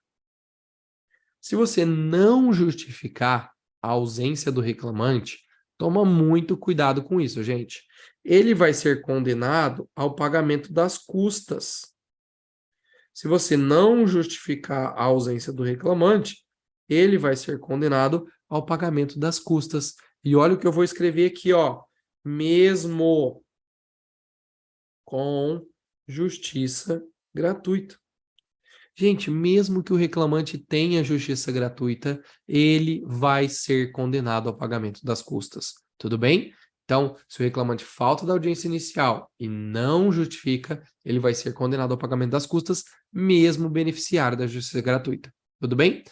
Se você não justificar a ausência do reclamante, toma muito cuidado com isso, gente. Ele vai ser condenado ao pagamento das custas. Se você não justificar a ausência do reclamante, ele vai ser condenado ao pagamento das custas. E olha o que eu vou escrever aqui, ó. Mesmo com justiça gratuita. Gente, mesmo que o reclamante tenha justiça gratuita, ele vai ser condenado ao pagamento das custas. Tudo bem? Então, se o reclamante falta da audiência inicial e não justifica, ele vai ser condenado ao pagamento das custas, mesmo beneficiário da justiça gratuita. Tudo bem?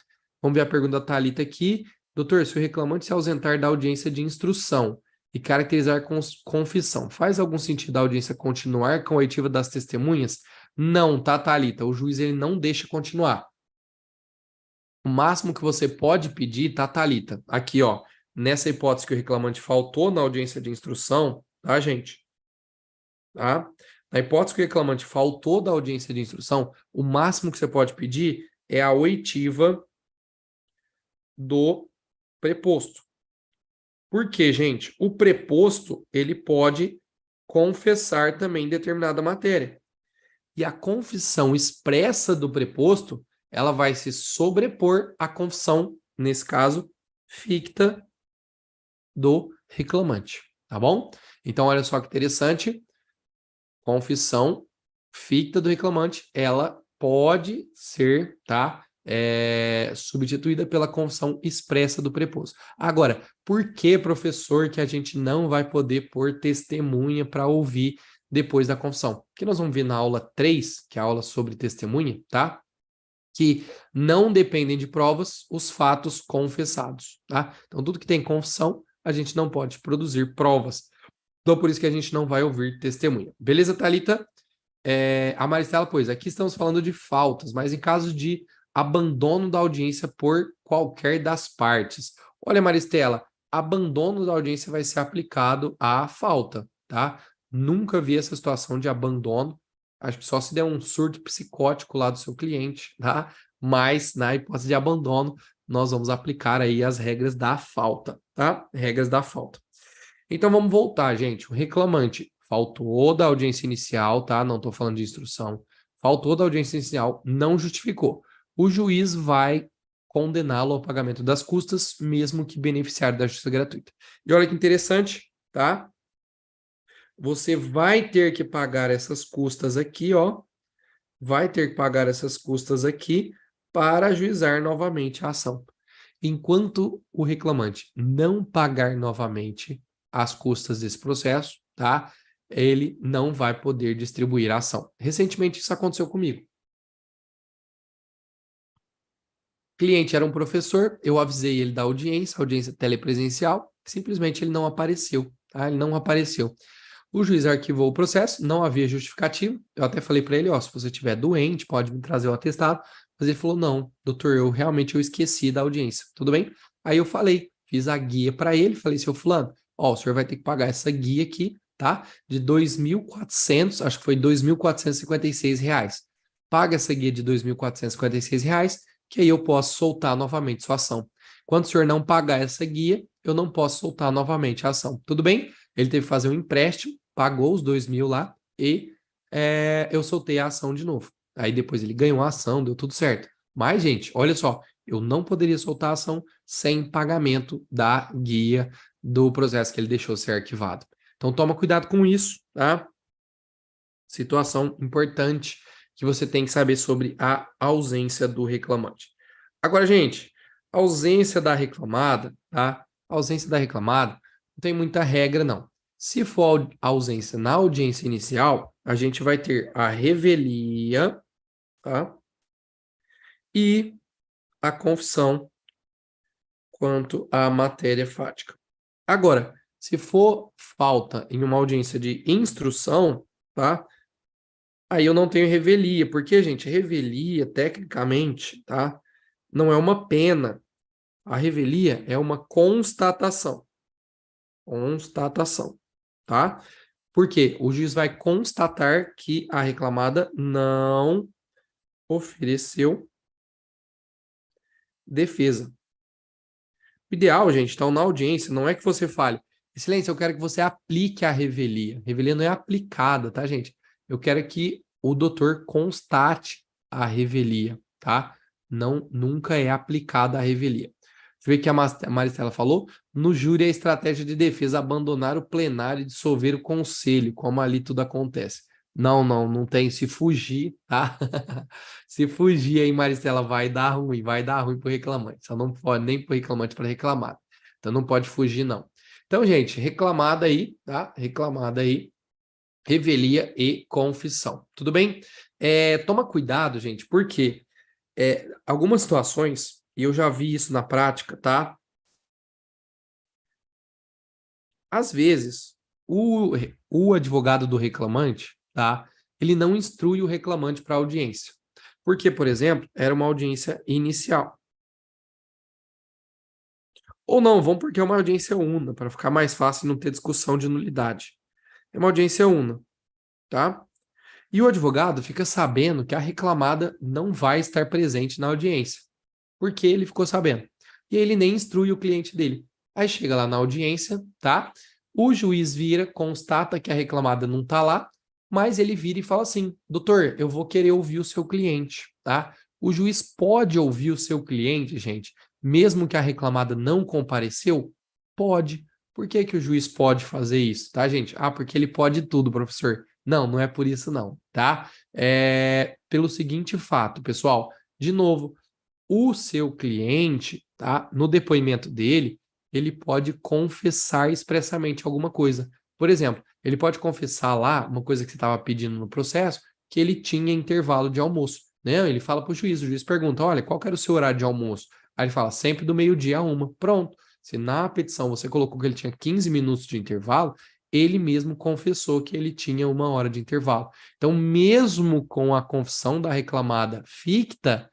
Vamos ver a pergunta da Thalita aqui. Doutor, se o reclamante se ausentar da audiência de instrução e caracterizar confissão, faz algum sentido a audiência continuar com a oitiva das testemunhas? Não, tá, Thalita? O juiz ele não deixa continuar. O máximo que você pode pedir, tá, Thalita? Aqui, ó. Nessa hipótese que o reclamante faltou na audiência de instrução, tá, gente? Tá? Na hipótese que o reclamante faltou da audiência de instrução, o máximo que você pode pedir é a oitiva do preposto. Por quê, gente? O preposto, ele pode confessar também determinada matéria. E a confissão expressa do preposto, ela vai se sobrepor à confissão, nesse caso, ficta do reclamante, tá bom? Então, olha só que interessante, confissão ficta do reclamante, ela pode ser, tá, substituída pela confissão expressa do preposto. Agora, por que, professor, que a gente não vai poder pôr testemunha para ouvir depois da confissão? Porque nós vamos ver na aula 3, que é a aula sobre testemunha, tá? Que não dependem de provas os fatos confessados, tá? Então, tudo que tem confissão, a gente não pode produzir provas. Então, por isso que a gente não vai ouvir testemunha. Beleza, Thalita? A Maristela, pois, aqui estamos falando de faltas, mas em caso de abandono da audiência por qualquer das partes. Olha, Maristela, abandono da audiência vai ser aplicado à falta, tá? Nunca vi essa situação de abandono. Acho que só se der um surto psicótico lá do seu cliente, tá? Mas na hipótese de abandono, nós vamos aplicar aí as regras da falta, tá? Regras da falta. Então vamos voltar, gente. O reclamante faltou da audiência inicial, tá? Não estou falando de instrução. Faltou da audiência inicial, não justificou. O juiz vai condená-lo ao pagamento das custas, mesmo que beneficiário da justiça gratuita. E olha que interessante, tá? Você vai ter que pagar essas custas aqui, ó. Vai ter que pagar essas custas aqui para ajuizar novamente a ação. Enquanto o reclamante não pagar novamente as custas desse processo, tá? Ele não vai poder distribuir a ação. Recentemente isso aconteceu comigo. O cliente era um professor, eu avisei ele da audiência telepresencial, simplesmente ele não apareceu, tá? Ele não apareceu. O juiz arquivou o processo, não havia justificativo. Eu até falei para ele, ó, se você estiver doente, pode me trazer o atestado. Mas ele falou, não, doutor, eu esqueci da audiência. Tudo bem? Aí eu falei, fiz a guia para ele, falei, seu fulano, ó, o senhor vai ter que pagar essa guia aqui, tá? De 2.400, acho que foi R$ 2.456. Paga essa guia de R$ 2.456, que aí eu posso soltar novamente sua ação. Quando o senhor não pagar essa guia, eu não posso soltar novamente a ação. Tudo bem? Ele teve que fazer um empréstimo, pagou os 2.000 lá e eu soltei a ação de novo. Aí depois ele ganhou a ação, deu tudo certo. Mas, gente, olha só, eu não poderia soltar a ação sem pagamento da guia do processo que ele deixou ser arquivado. Então, toma cuidado com isso, tá? Situação importante que você tem que saber sobre a ausência do reclamante. Agora, gente, ausência da reclamada, tá? A ausência da reclamada não tem muita regra, não. Se for ausência na audiência inicial, a gente vai ter a revelia, tá? E a confissão quanto à matéria fática. Agora, se for falta em uma audiência de instrução, tá? Aí eu não tenho revelia, porque, gente, revelia, tecnicamente, tá? Não é uma pena. A revelia é uma constatação. Constatação, tá? Porque o juiz vai constatar que a reclamada não ofereceu defesa. O ideal, gente, então, na audiência, não é que você fale, excelência, eu quero que você aplique a revelia. Revelia não é aplicada, tá, gente? Eu quero que o doutor constate a revelia, tá? Não, nunca é aplicada a revelia. Você vê que a Maristela falou? No júri, a estratégia de defesa abandonar o plenário e dissolver o conselho, como ali tudo acontece. Não tem. Se fugir, tá? Se fugir aí, Maristela, vai dar ruim pro reclamante. Só não pode nem pro reclamante para reclamar. Então não pode fugir, não. Então, gente, reclamada aí, tá? Reclamada aí, revelia e confissão. Tudo bem? Toma cuidado, gente, porque algumas situações, e eu já vi isso na prática, tá? Às vezes, o advogado do reclamante, tá? Ele não instrui o reclamante para a audiência. Porque, por exemplo, era uma audiência inicial. Ou não, vamos porque é uma audiência una, para ficar mais fácil e não ter discussão de nulidade. É uma audiência una, tá? E o advogado fica sabendo que a reclamada não vai estar presente na audiência, porque ele ficou sabendo. E ele nem instrui o cliente dele. Aí chega lá na audiência, tá? O juiz vira, constata que a reclamada não está lá, mas ele vira e fala assim: doutor, eu vou querer ouvir o seu cliente, tá? O juiz pode ouvir o seu cliente, gente, mesmo que a reclamada não compareceu? Pode. Por que que o juiz pode fazer isso, tá, gente? Ah, porque ele pode tudo, professor. Não, não é por isso não, tá? Pelo seguinte fato, pessoal. De novo, o seu cliente, tá? No depoimento dele, ele pode confessar expressamente alguma coisa. Por exemplo, ele pode confessar lá uma coisa que você estava pedindo no processo, que ele tinha intervalo de almoço, né? Ele fala para o juiz pergunta, olha, qual que era o seu horário de almoço? Aí ele fala, sempre do meio-dia a 1. Pronto. Se na petição você colocou que ele tinha 15 minutos de intervalo, ele mesmo confessou que ele tinha 1 hora de intervalo. Então, mesmo com a confissão da reclamada ficta,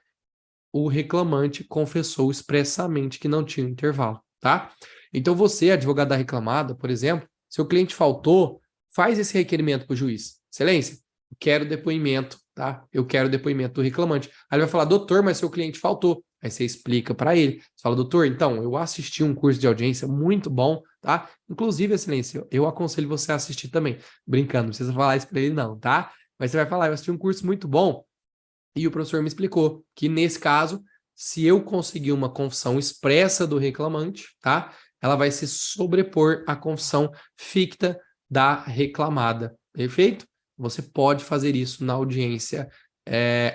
o reclamante confessou expressamente que não tinha intervalo, tá? Então, você, advogado da reclamada, por exemplo, seu cliente faltou, faz esse requerimento para o juiz. Excelência, eu quero depoimento, tá? Eu quero depoimento do reclamante. Aí ele vai falar, doutor, mas seu cliente faltou. Aí você explica para ele. Você fala, doutor, então, eu assisti um curso de audiência muito bom, tá? Inclusive, excelência, eu aconselho você a assistir também. Brincando, não precisa falar isso para ele não, tá? Mas você vai falar, eu assisti um curso muito bom, e o professor me explicou que, nesse caso, se eu conseguir uma confissão expressa do reclamante, tá? Ela vai se sobrepor à confissão ficta da reclamada. Perfeito? Você pode fazer isso na audiência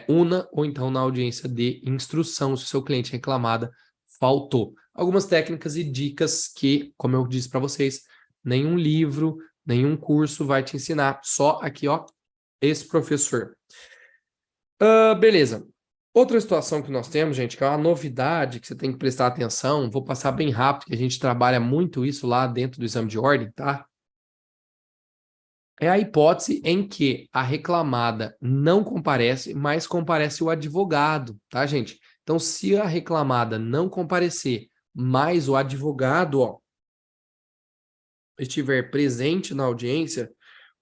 una ou então na audiência de instrução, se o seu cliente reclamada faltou. Algumas técnicas e dicas que, como eu disse para vocês, nenhum livro, nenhum curso vai te ensinar. Só aqui, ó, esse professor. Beleza. Outra situação que nós temos, gente, que é uma novidade que você tem que prestar atenção, vou passar bem rápido, que a gente trabalha muito isso lá dentro do exame de ordem, tá? É a hipótese em que a reclamada não comparece, mas comparece o advogado, tá, gente? Então, se a reclamada não comparecer, mas o advogado, ó, estiver presente na audiência,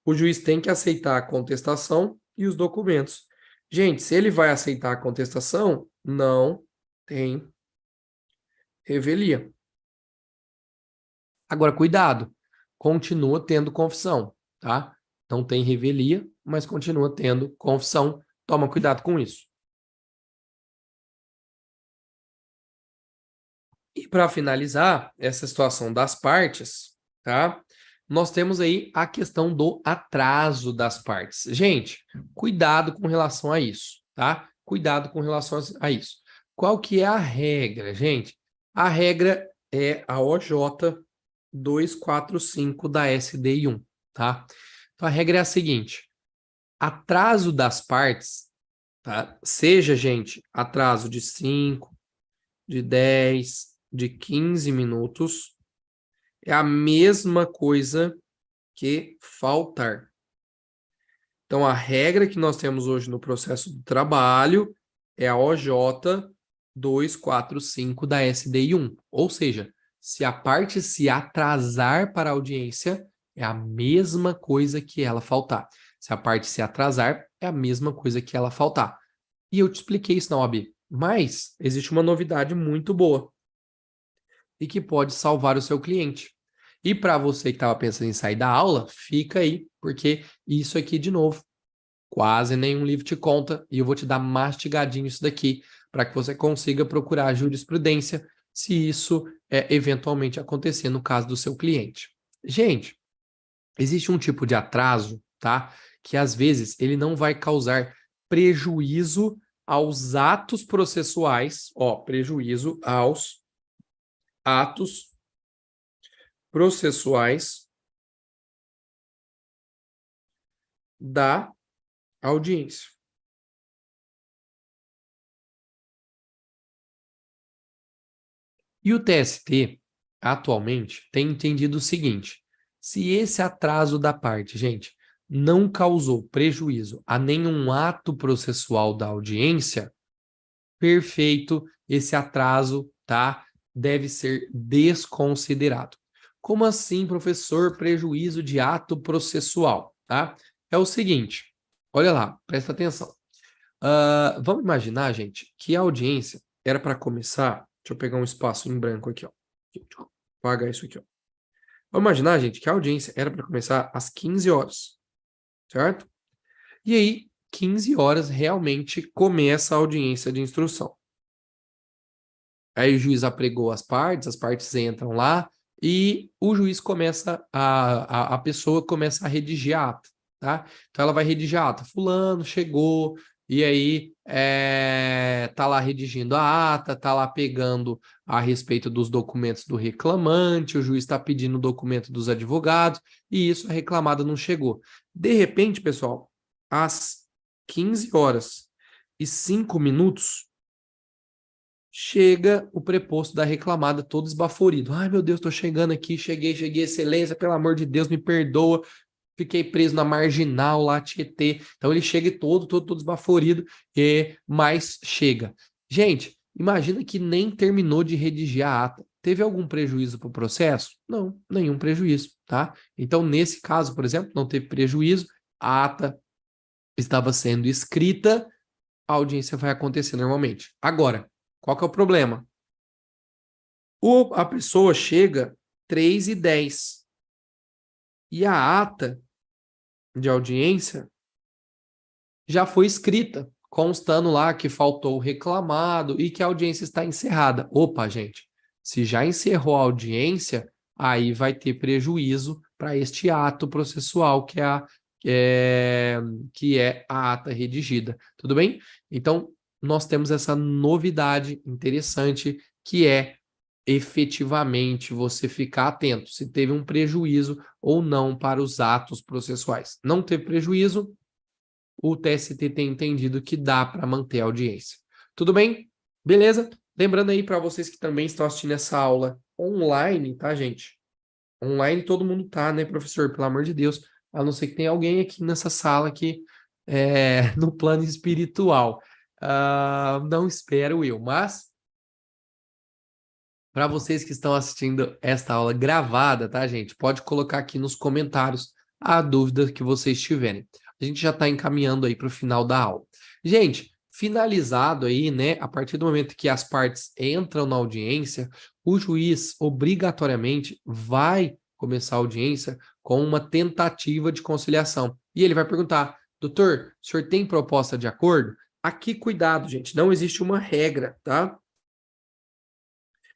o juiz tem que aceitar a contestação e os documentos. Gente, se ele vai aceitar a contestação, não tem revelia. Agora, cuidado, continua tendo confissão, tá? Não tem revelia, mas continua tendo confissão. Toma cuidado com isso. E para finalizar essa situação das partes, tá? Nós temos aí a questão do atraso das partes. Gente, cuidado com relação a isso, tá? Cuidado com relação a isso. Qual que é a regra, gente? A regra é a OJ 245 da SDI 1, tá? Então, a regra é a seguinte: atraso das partes, tá? Seja, gente, atraso de 5, de 10, de 15 minutos, é a mesma coisa que faltar. Então, a regra que nós temos hoje no processo do trabalho é a OJ 245 da SDI 1. Ou seja, se a parte se atrasar para a audiência, é a mesma coisa que ela faltar. Se a parte se atrasar, é a mesma coisa que ela faltar. E eu te expliquei isso na OAB. Mas existe uma novidade muito boa e que pode salvar o seu cliente. E para você que estava pensando em sair da aula, fica aí, porque isso aqui, de novo, quase nenhum livro te conta, e eu vou te dar mastigadinho isso daqui, para que você consiga procurar a jurisprudência, se isso eventualmente acontecer no caso do seu cliente. Gente, existe um tipo de atraso, tá? Que às vezes ele não vai causar prejuízo aos atos processuais, ó, prejuízo aos atos processuais da audiência. E o TST, atualmente, tem entendido o seguinte: se esse atraso da parte, gente, não causou prejuízo a nenhum ato processual da audiência, perfeito, esse atraso, tá, deve ser desconsiderado. Como assim, professor, prejuízo de ato processual, tá? É o seguinte, olha lá, presta atenção. Vamos imaginar, gente, que a audiência era para começar. Deixa eu pegar um espaço em branco aqui, ó. Deixa eu apagar isso aqui, ó. Vamos imaginar, gente, que a audiência era para começar às 15 horas, certo? E aí, 15 horas realmente começa a audiência de instrução. Aí o juiz apregou as partes entram lá e o juiz começa, a pessoa começa a redigir a ata, tá? Então ela vai redigir a ata. Fulano chegou e aí tá lá redigindo a ata, tá lá pegando a respeito dos documentos do reclamante, o juiz está pedindo o documento dos advogados, e isso a reclamada não chegou. De repente, pessoal, às 15h05, chega o preposto da reclamada todo esbaforido. Ai, meu Deus, estou chegando aqui, cheguei, excelência, pelo amor de Deus, me perdoa, fiquei preso na marginal lá, Tietê. Então ele chega todo esbaforido, mas chega. Gente, imagina que nem terminou de redigir a ata. Teve algum prejuízo para o processo? Não, nenhum prejuízo, tá? Então, nesse caso, por exemplo, não teve prejuízo, a ata estava sendo escrita, a audiência vai acontecer normalmente. Agora, qual que é o problema? A pessoa chega 3h10 e a ata de audiência já foi escrita, constando lá que faltou o reclamado e que a audiência está encerrada. Opa, gente, se já encerrou a audiência, aí vai ter prejuízo para este ato processual que é a ata redigida. Tudo bem? Então, nós temos essa novidade interessante que é efetivamente você ficar atento se teve um prejuízo ou não para os atos processuais. Não teve prejuízo, o TST tem entendido que dá para manter a audiência. Tudo bem? Beleza? Lembrando aí para vocês que também estão assistindo essa aula online, tá, gente? Online todo mundo tá, né, professor? Pelo amor de Deus. A não ser que tenha alguém aqui nessa sala que no plano espiritual. Não espero eu, mas para vocês que estão assistindo esta aula gravada, tá, gente? Pode colocar aqui nos comentários a dúvida que vocês tiverem. A gente já está encaminhando aí para o final da aula. Gente, finalizado aí, né? A partir do momento que as partes entram na audiência, o juiz obrigatoriamente vai começar a audiência com uma tentativa de conciliação. E ele vai perguntar: doutor, o senhor tem proposta de acordo? Aqui, cuidado, gente, não existe uma regra, tá?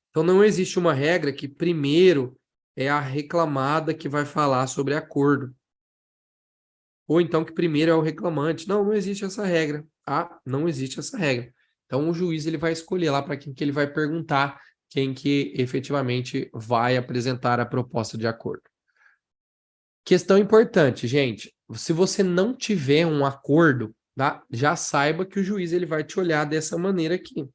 Então, não existe uma regra que primeiro é a reclamada que vai falar sobre acordo. Ou então que primeiro é o reclamante. Não existe essa regra. Não existe essa regra. Então, o juiz ele vai escolher lá para quem que ele vai perguntar quem que efetivamente vai apresentar a proposta de acordo. Questão importante, gente. Se você não tiver um acordo, tá? Já saiba que o juiz ele vai te olhar dessa maneira aqui.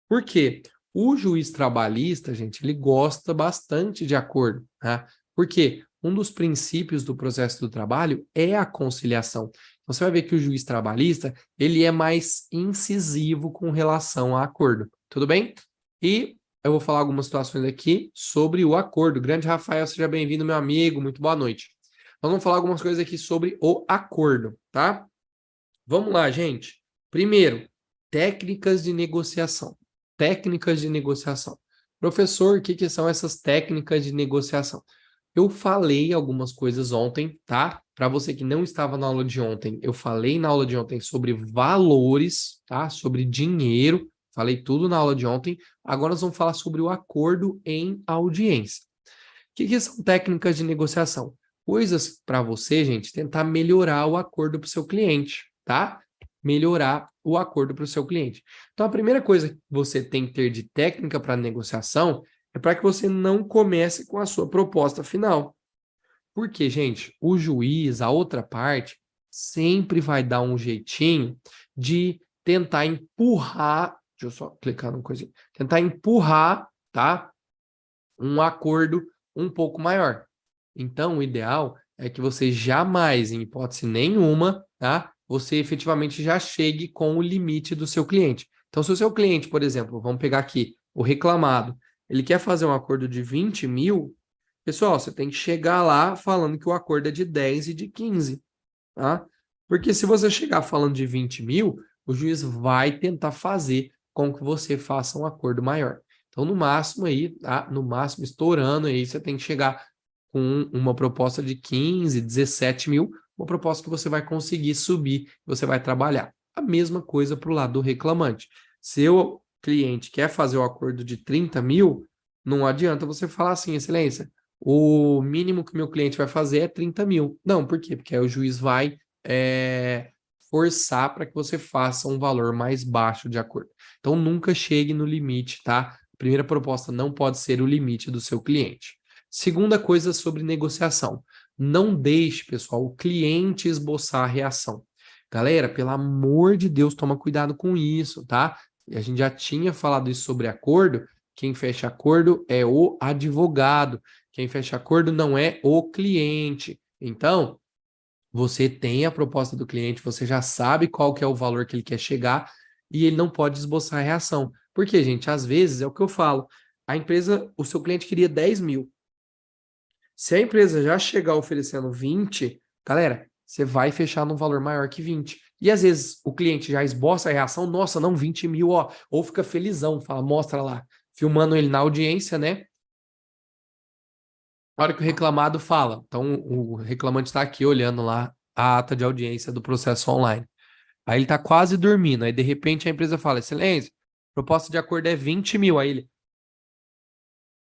Por quê? O juiz trabalhista, gente, ele gosta bastante de acordo, tá? Porque um dos princípios do processo do trabalho é a conciliação. Você vai ver que o juiz trabalhista, ele é mais incisivo com relação a acordo, tudo bem? E eu vou falar algumas situações aqui sobre o acordo. Grande Rafael, seja bem-vindo, meu amigo, muito boa noite. Nós vamos falar algumas coisas aqui sobre o acordo, tá? Vamos lá, gente. Primeiro, técnicas de negociação. Técnicas de negociação. Professor, o que são essas técnicas de negociação? Eu falei algumas coisas ontem, tá? Para você que não estava na aula de ontem, eu falei na aula de ontem sobre valores, tá? Sobre dinheiro, falei tudo na aula de ontem. Agora nós vamos falar sobre o acordo em audiência. O que são técnicas de negociação? Coisas para você, gente, tentar melhorar o acordo para o seu cliente, tá? Melhorar o acordo para o seu cliente. Então, a primeira coisa que você tem que ter de técnica para negociação é para que você não comece com a sua proposta final. Porque, gente, o juiz, a outra parte, sempre vai dar um jeitinho de tentar empurrar, deixa eu só clicar numa coisinha, tentar empurrar, tá? Um acordo um pouco maior. Então, o ideal é que você jamais, em hipótese nenhuma, tá? Você efetivamente já chegue com o limite do seu cliente. Então, se o seu cliente, por exemplo, vamos pegar aqui, o reclamado, ele quer fazer um acordo de 20 mil, pessoal, você tem que chegar lá falando que o acordo é de 10 e de 15, tá? Porque se você chegar falando de 20 mil, o juiz vai tentar fazer com que você faça um acordo maior. Então, no máximo aí, tá? No máximo, estourando aí, você tem que chegar com uma proposta de 15, 17 mil, uma proposta que você vai conseguir subir, você vai trabalhar. A mesma coisa para o lado do reclamante. Seu cliente quer fazer o acordo de 30 mil, não adianta você falar assim, excelência, o mínimo que meu cliente vai fazer é 30 mil. Não, por quê? Porque aí o juiz vai forçar para que você faça um valor mais baixo de acordo. Então, nunca chegue no limite, tá? A primeira proposta não pode ser o limite do seu cliente. Segunda coisa sobre negociação. Não deixe, pessoal, o cliente esboçar a reação. Galera, pelo amor de Deus, toma cuidado com isso, tá? A gente já tinha falado isso sobre acordo. Quem fecha acordo é o advogado. Quem fecha acordo não é o cliente. Então, você tem a proposta do cliente, você já sabe qual que é o valor que ele quer chegar e ele não pode esboçar a reação. Porque, gente, às vezes é o que eu falo. A empresa, o seu cliente queria 10 mil. Se a empresa já chegar oferecendo 20, galera, você vai fechar num valor maior que 20. E às vezes o cliente já esboça a reação, nossa, não, 20 mil, ó, ou fica felizão, fala, mostra lá, filmando ele na audiência, né? Na hora que o reclamado fala, então o reclamante está aqui olhando lá a ata de audiência do processo online. Aí ele está quase dormindo, aí de repente a empresa fala, excelência, proposta de acordo é 20 mil, aí ele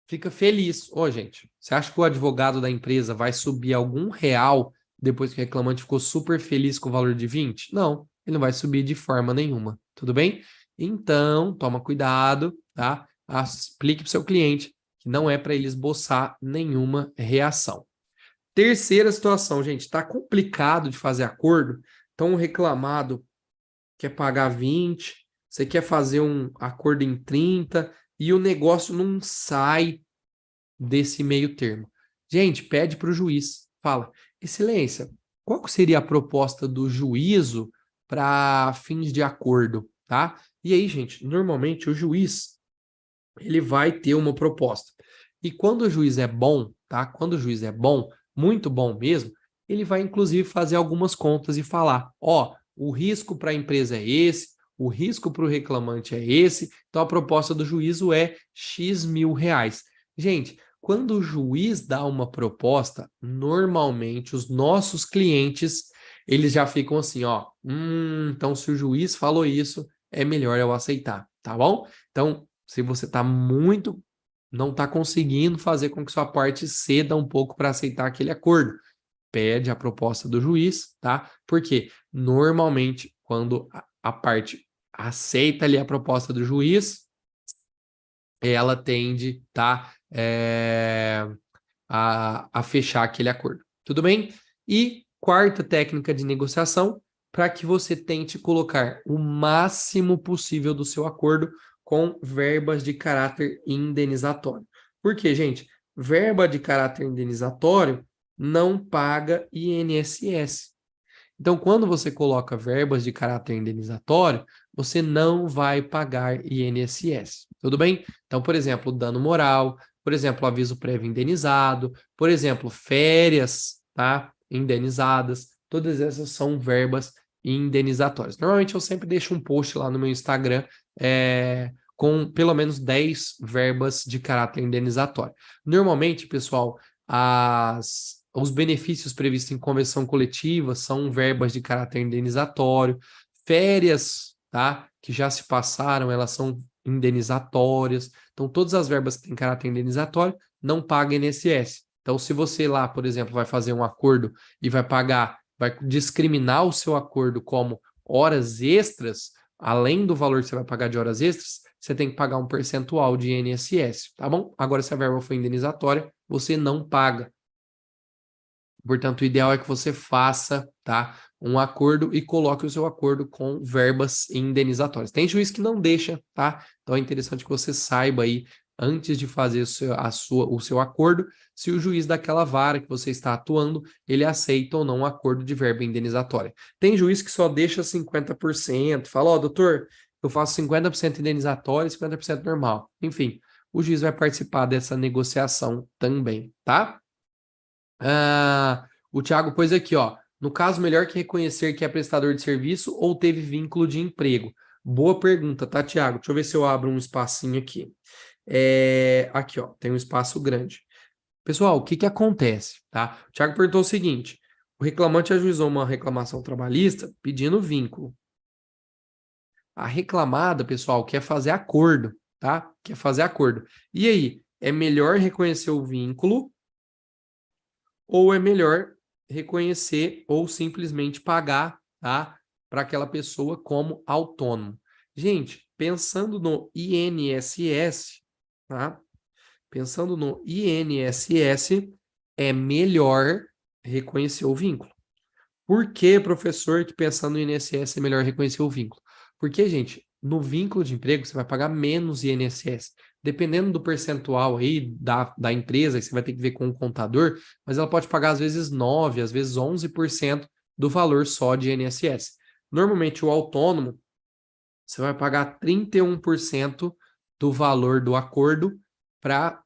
fica feliz. Ô, gente, você acha que o advogado da empresa vai subir algum real depois que o reclamante ficou super feliz com o valor de 20? Não, ele não vai subir de forma nenhuma, tudo bem? Então, toma cuidado, tá? Explique para o seu cliente que não é para ele esboçar nenhuma reação. Terceira situação, gente, está complicado de fazer acordo, então o reclamado quer pagar 20, você quer fazer um acordo em 30 e o negócio não sai desse meio termo. Gente, pede para o juiz, fala, excelência, qual seria a proposta do juízo para fins de acordo, tá? E aí, gente, normalmente o juiz, ele vai ter uma proposta. E quando o juiz é bom, tá? Quando o juiz é bom, muito bom mesmo, ele vai inclusive fazer algumas contas e falar, ó, o risco para a empresa é esse, o risco para o reclamante é esse, então a proposta do juízo é X mil reais. Gente, quando o juiz dá uma proposta, normalmente os nossos clientes, eles já ficam assim, ó, então se o juiz falou isso, é melhor eu aceitar, tá bom? Então, se você está muito, não está conseguindo fazer com que sua parte ceda um pouco para aceitar aquele acordo, pede a proposta do juiz, tá? Porque normalmente, quando a parte aceita ali a proposta do juiz, ela tende, tá? A fechar aquele acordo. Tudo bem? E quarta técnica de negociação, para que você tente colocar o máximo possível do seu acordo com verbas de caráter indenizatório. Por quê, gente? Verba de caráter indenizatório não paga INSS. Então, quando você coloca verbas de caráter indenizatório, você não vai pagar INSS. Tudo bem? Então, por exemplo, dano moral, por exemplo, aviso prévio indenizado, por exemplo, férias, tá? Indenizadas, todas essas são verbas indenizatórias. Normalmente eu sempre deixo um post lá no meu Instagram com pelo menos 10 verbas de caráter indenizatório. Normalmente, pessoal, os benefícios previstos em convenção coletiva são verbas de caráter indenizatório, férias, tá? Que já se passaram, elas são indenizatórias. Então, todas as verbas que têm caráter indenizatório não pagam INSS. Então, se você lá, por exemplo, vai fazer um acordo e vai discriminar o seu acordo como horas extras, além do valor que você vai pagar de horas extras, você tem que pagar um percentual de INSS, tá bom? Agora, se a verba for indenizatória, você não paga. Portanto, o ideal é que você faça, tá, um acordo e coloque o seu acordo com verbas indenizatórias. Tem juiz que não deixa, tá? Então é interessante que você saiba aí, antes de fazer o seu acordo, se o juiz daquela vara que você está atuando, ele aceita ou não um acordo de verba indenizatória. Tem juiz que só deixa 50%, fala, ó, doutor, eu faço 50% indenizatório e 50% normal. Enfim, o juiz vai participar dessa negociação também, tá? O Thiago pôs aqui, ó. No caso, melhor que reconhecer que é prestador de serviço ou teve vínculo de emprego? Boa pergunta, tá, Thiago? Deixa eu ver se eu abro um espacinho aqui. Aqui, ó, tem um espaço grande. Pessoal, o que que acontece, tá? O Thiago perguntou o seguinte: o reclamante ajuizou uma reclamação trabalhista pedindo vínculo. A reclamada, pessoal, quer fazer acordo, tá? Quer fazer acordo. E aí, é melhor reconhecer o vínculo ou é melhor reconhecer ou simplesmente pagar, tá? para aquela pessoa como autônomo. Gente, pensando no INSS, tá? Pensando no INSS, é melhor reconhecer o vínculo. Por que, professor, que pensando no INSS é melhor reconhecer o vínculo? Porque, gente, no vínculo de emprego você vai pagar menos INSS. Dependendo do percentual aí da empresa, você vai ter que ver com o contador, mas ela pode pagar às vezes 9%, às vezes 11% do valor só de INSS. Normalmente o autônomo, você vai pagar 31% do valor do acordo para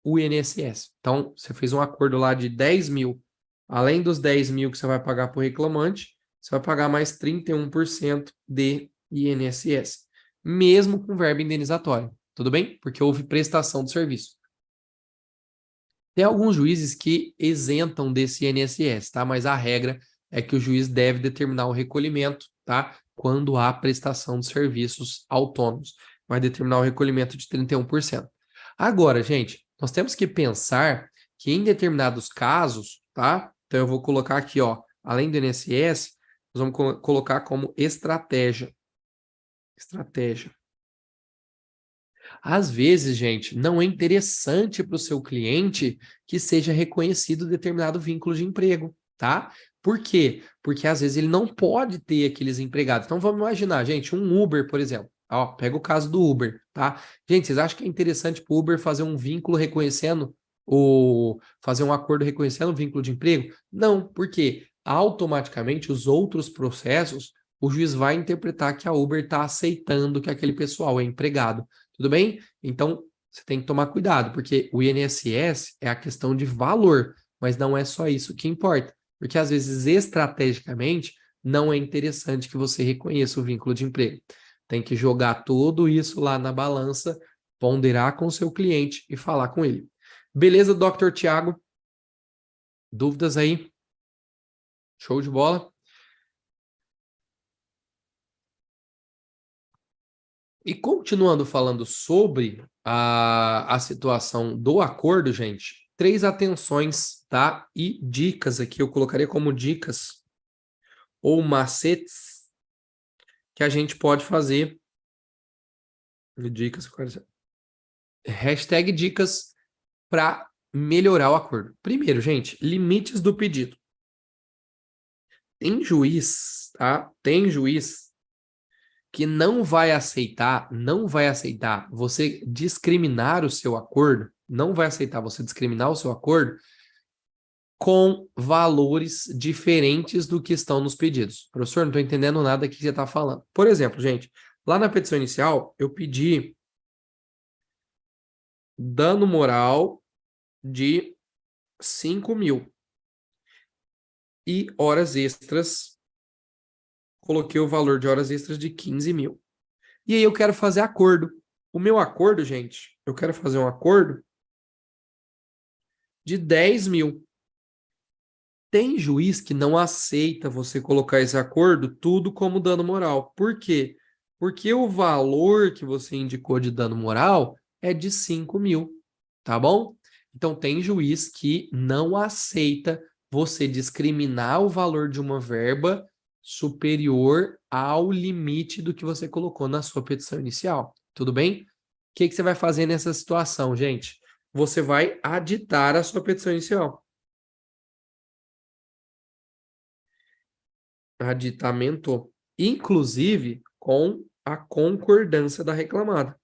o INSS. Então, você fez um acordo lá de 10 mil. Além dos 10 mil que você vai pagar para o reclamante, você vai pagar mais 31% de INSS, mesmo com verba indenizatória. Tudo bem? Porque houve prestação do serviço. Tem alguns juízes que isentam desse INSS, tá? Mas a regra é que o juiz deve determinar o recolhimento, tá? Quando há prestação de serviços autônomos. Vai determinar o recolhimento de 31%. Agora, gente, nós temos que pensar que em determinados casos, tá? Então eu vou colocar aqui, ó, além do INSS, nós vamos colocar como estratégia. Estratégia. Às vezes, gente, não é interessante para o seu cliente que seja reconhecido determinado vínculo de emprego, tá? Por quê? Porque às vezes ele não pode ter aqueles empregados. Então vamos imaginar, gente, um Uber, por exemplo. Ó, pega o caso do Uber, tá? Gente, vocês acham que é interessante para o Uber fazer um vínculo reconhecendo fazer um acordo reconhecendo o vínculo de emprego? Não, porque automaticamente os outros processos, o juiz vai interpretar que a Uber está aceitando que aquele pessoal é empregado. Tudo bem? Então, você tem que tomar cuidado, porque o INSS é a questão de valor, mas não é só isso que importa. Porque, às vezes, estrategicamente, não é interessante que você reconheça o vínculo de emprego. Tem que jogar tudo isso lá na balança, ponderar com o seu cliente e falar com ele. Beleza, Dr. Tiago? Dúvidas aí? Show de bola? E continuando falando sobre a situação do acordo, gente, 3 atenções, tá? E dicas aqui, eu colocaria como dicas ou macetes que a gente pode fazer. Dicas, hashtag dicas para melhorar o acordo. Primeiro, gente, limites do pedido. Tem juiz, tá? Tem juiz que não vai aceitar você discriminar o seu acordo, não vai aceitar você discriminar o seu acordo com valores diferentes do que estão nos pedidos. Professor, não estou entendendo nada que você está falando. Por exemplo, gente, lá na petição inicial, eu pedi dano moral de 5 mil e horas extras, coloquei o valor de horas extras de 15 mil. E aí eu quero fazer acordo. O meu acordo, gente, eu quero fazer um acordo de 10 mil. Tem juiz que não aceita você colocar esse acordo tudo como dano moral. Por quê? Porque o valor que você indicou de dano moral é de 5 mil, tá bom? Então tem juiz que não aceita você discriminar o valor de uma verba superior ao limite do que você colocou na sua petição inicial. Tudo bem? O que você vai fazer nessa situação, gente? Você vai aditar a sua petição inicial. Aditamento, inclusive com a concordância da reclamada.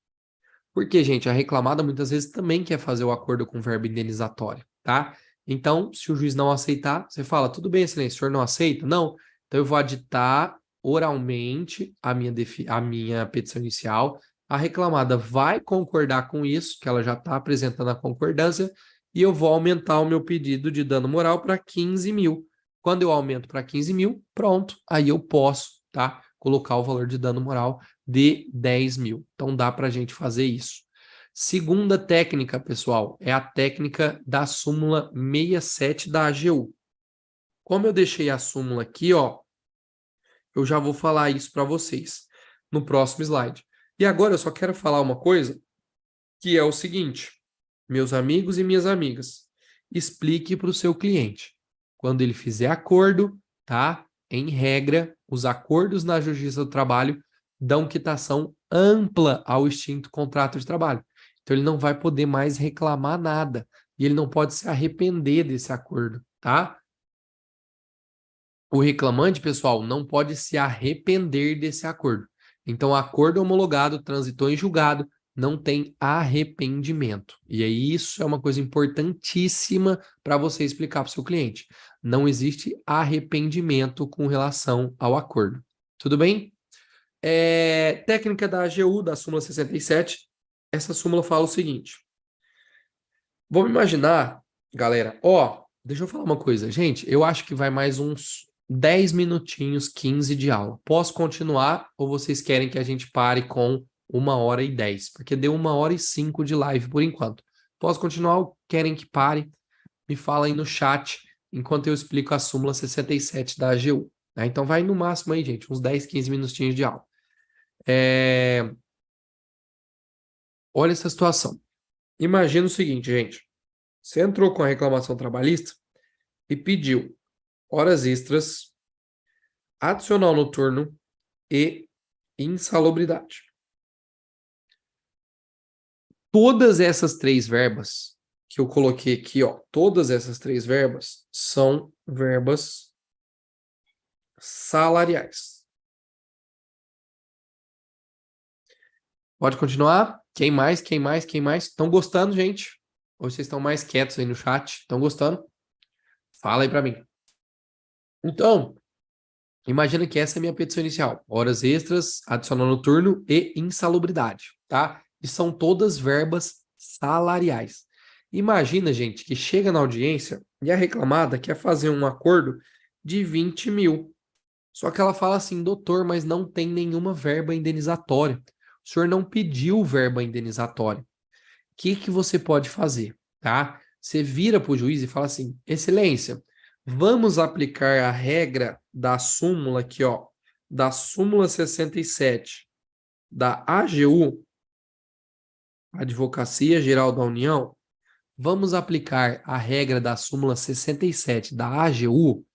Porque, gente, a reclamada muitas vezes também quer fazer o acordo com verba indenizatória, tá? Então, se o juiz não aceitar, você fala, tudo bem, excelência, o senhor não aceita? Não. Então, eu vou aditar oralmente a minha petição inicial. A reclamada vai concordar com isso, que ela já está apresentando a concordância, e eu vou aumentar o meu pedido de dano moral para 15 mil. Quando eu aumento para 15 mil, pronto, aí eu posso, tá? Colocar o valor de dano moral de 10 mil. Então dá para a gente fazer isso. Segunda técnica, pessoal, é a técnica da súmula 67 da AGU. Como eu deixei a súmula aqui, ó, eu já vou falar isso para vocês no próximo slide. E agora eu só quero falar uma coisa, que é o seguinte, meus amigos e minhas amigas, explique para o seu cliente. Quando ele fizer acordo, tá? Em regra, os acordos na Justiça do Trabalho dão quitação ampla ao extinto contrato de trabalho. Então, ele não vai poder mais reclamar nada. E ele não pode se arrepender desse acordo, tá? O reclamante, pessoal, não pode se arrepender desse acordo. Então, o acordo homologado transitou em julgado, não tem arrependimento. E aí, isso é uma coisa importantíssima para você explicar para o seu cliente. Não existe arrependimento com relação ao acordo. Tudo bem? Técnica da AGU, da súmula 67. Essa súmula fala o seguinte. Vamos imaginar, galera, deixa eu falar uma coisa. Gente, eu acho que vai mais uns 10 minutinhos, 15 de aula. Posso continuar ou vocês querem que a gente pare com 1h10? Porque deu 1h05 de live por enquanto. Posso continuar ou querem que pare? Me fala aí no chat enquanto eu explico a súmula 67 da AGU. Né? Então vai no máximo aí, gente, uns 10, 15 minutinhos de aula. Olha essa situação. Imagina o seguinte, gente. Você entrou com a reclamação trabalhista e pediu horas extras, adicional noturno e insalubridade. Todas essas três verbas que eu coloquei aqui, todas essas três verbas são verbas salariais. Pode continuar? Quem mais? Quem mais? Quem mais? Estão gostando, gente? Ou vocês estão mais quietos aí no chat? Estão gostando? Fala aí para mim. Então, imagina que essa é a minha petição inicial. Horas extras, adicional noturno e insalubridade, tá? E são todas verbas salariais. Imagina, gente, que chega na audiência e a reclamada quer fazer um acordo de 20 mil. Só que ela fala assim, doutor, mas não tem nenhuma verba indenizatória. O senhor não pediu verba indenizatória. O que você pode fazer, tá? Você vira para o juiz e fala assim, excelência, vamos aplicar a regra da súmula aqui, da súmula 67 da AGU, Advocacia Geral da União, vamos aplicar a regra da súmula 67 da AGU,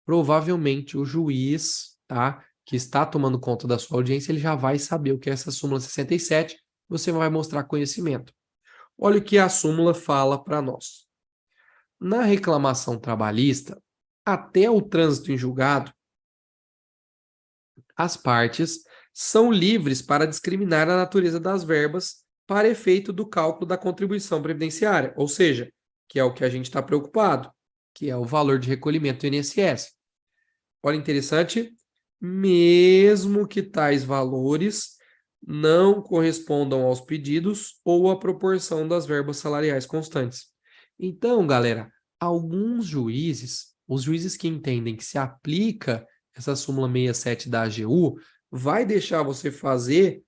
provavelmente o juiz, tá, que está tomando conta da sua audiência, ele já vai saber o que é essa súmula 67, você vai mostrar conhecimento. Olha o que a súmula fala para nós. Na reclamação trabalhista, até o trânsito em julgado, as partes são livres para discriminar a natureza das verbas para efeito do cálculo da contribuição previdenciária, ou seja, que é o que a gente está preocupado, que é o valor de recolhimento do INSS. Olha, interessante, mesmo que tais valores não correspondam aos pedidos ou à proporção das verbas salariais constantes. Então, galera, alguns juízes, os juízes que entendem que se aplica essa súmula 67 da AGU, vai deixar você fazer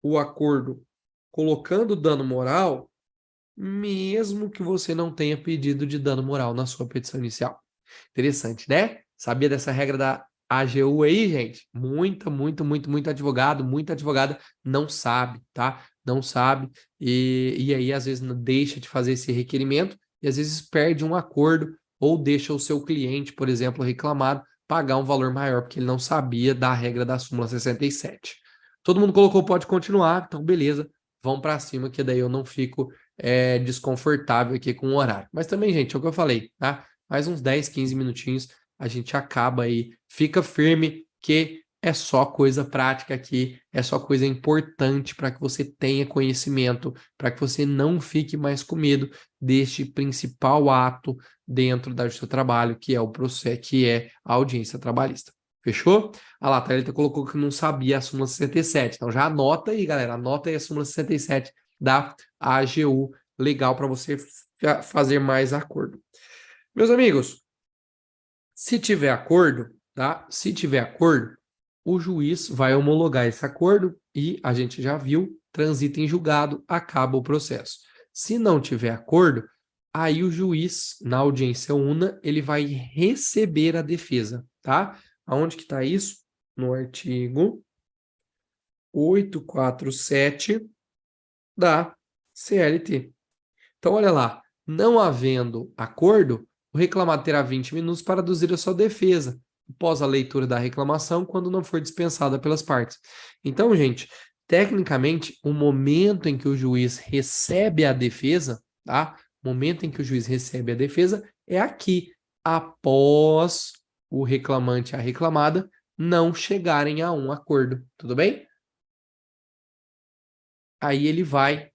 o acordo colocando dano moral, mesmo que você não tenha pedido de dano moral na sua petição inicial. Interessante, né? Sabia dessa regra da AGU aí, gente? Muito advogado, muita advogada não sabe, tá? Não sabe e aí às vezes deixa de fazer esse requerimento e às vezes perde um acordo ou deixa o seu cliente, por exemplo, reclamado, pagar um valor maior porque ele não sabia da regra da súmula 67. Todo mundo colocou pode continuar, então beleza, vão para cima que daí eu não fico desconfortável aqui com o horário. Mas também, gente, é o que eu falei, tá? Mais uns 10, 15 minutinhos, a gente acaba aí. Fica firme que é só coisa prática aqui, é só coisa importante para que você tenha conhecimento, para que você não fique mais com medo deste principal ato dentro do seu trabalho, que é o processo, que é a audiência trabalhista. Fechou? A Thalita colocou que não sabia a súmula 67. Então já anota aí, galera. Anota aí a súmula 67 da AGU. Legal para você fazer mais acordo. Meus amigos, se tiver acordo, tá? Se tiver acordo, o juiz vai homologar esse acordo e a gente já viu, transita em julgado, acaba o processo. Se não tiver acordo, aí o juiz, na audiência una, ele vai receber a defesa, tá? Aonde que está isso? No artigo 847 da CLT. Então, olha lá, não havendo acordo, o reclamado terá 20 minutos para aduzir a sua defesa. após a leitura da reclamação, quando não for dispensada pelas partes. Então, gente, tecnicamente, o momento em que o juiz recebe a defesa, tá? O momento em que o juiz recebe a defesa é aqui, após o reclamante e a reclamada não chegarem a um acordo, tudo bem? Aí ele vai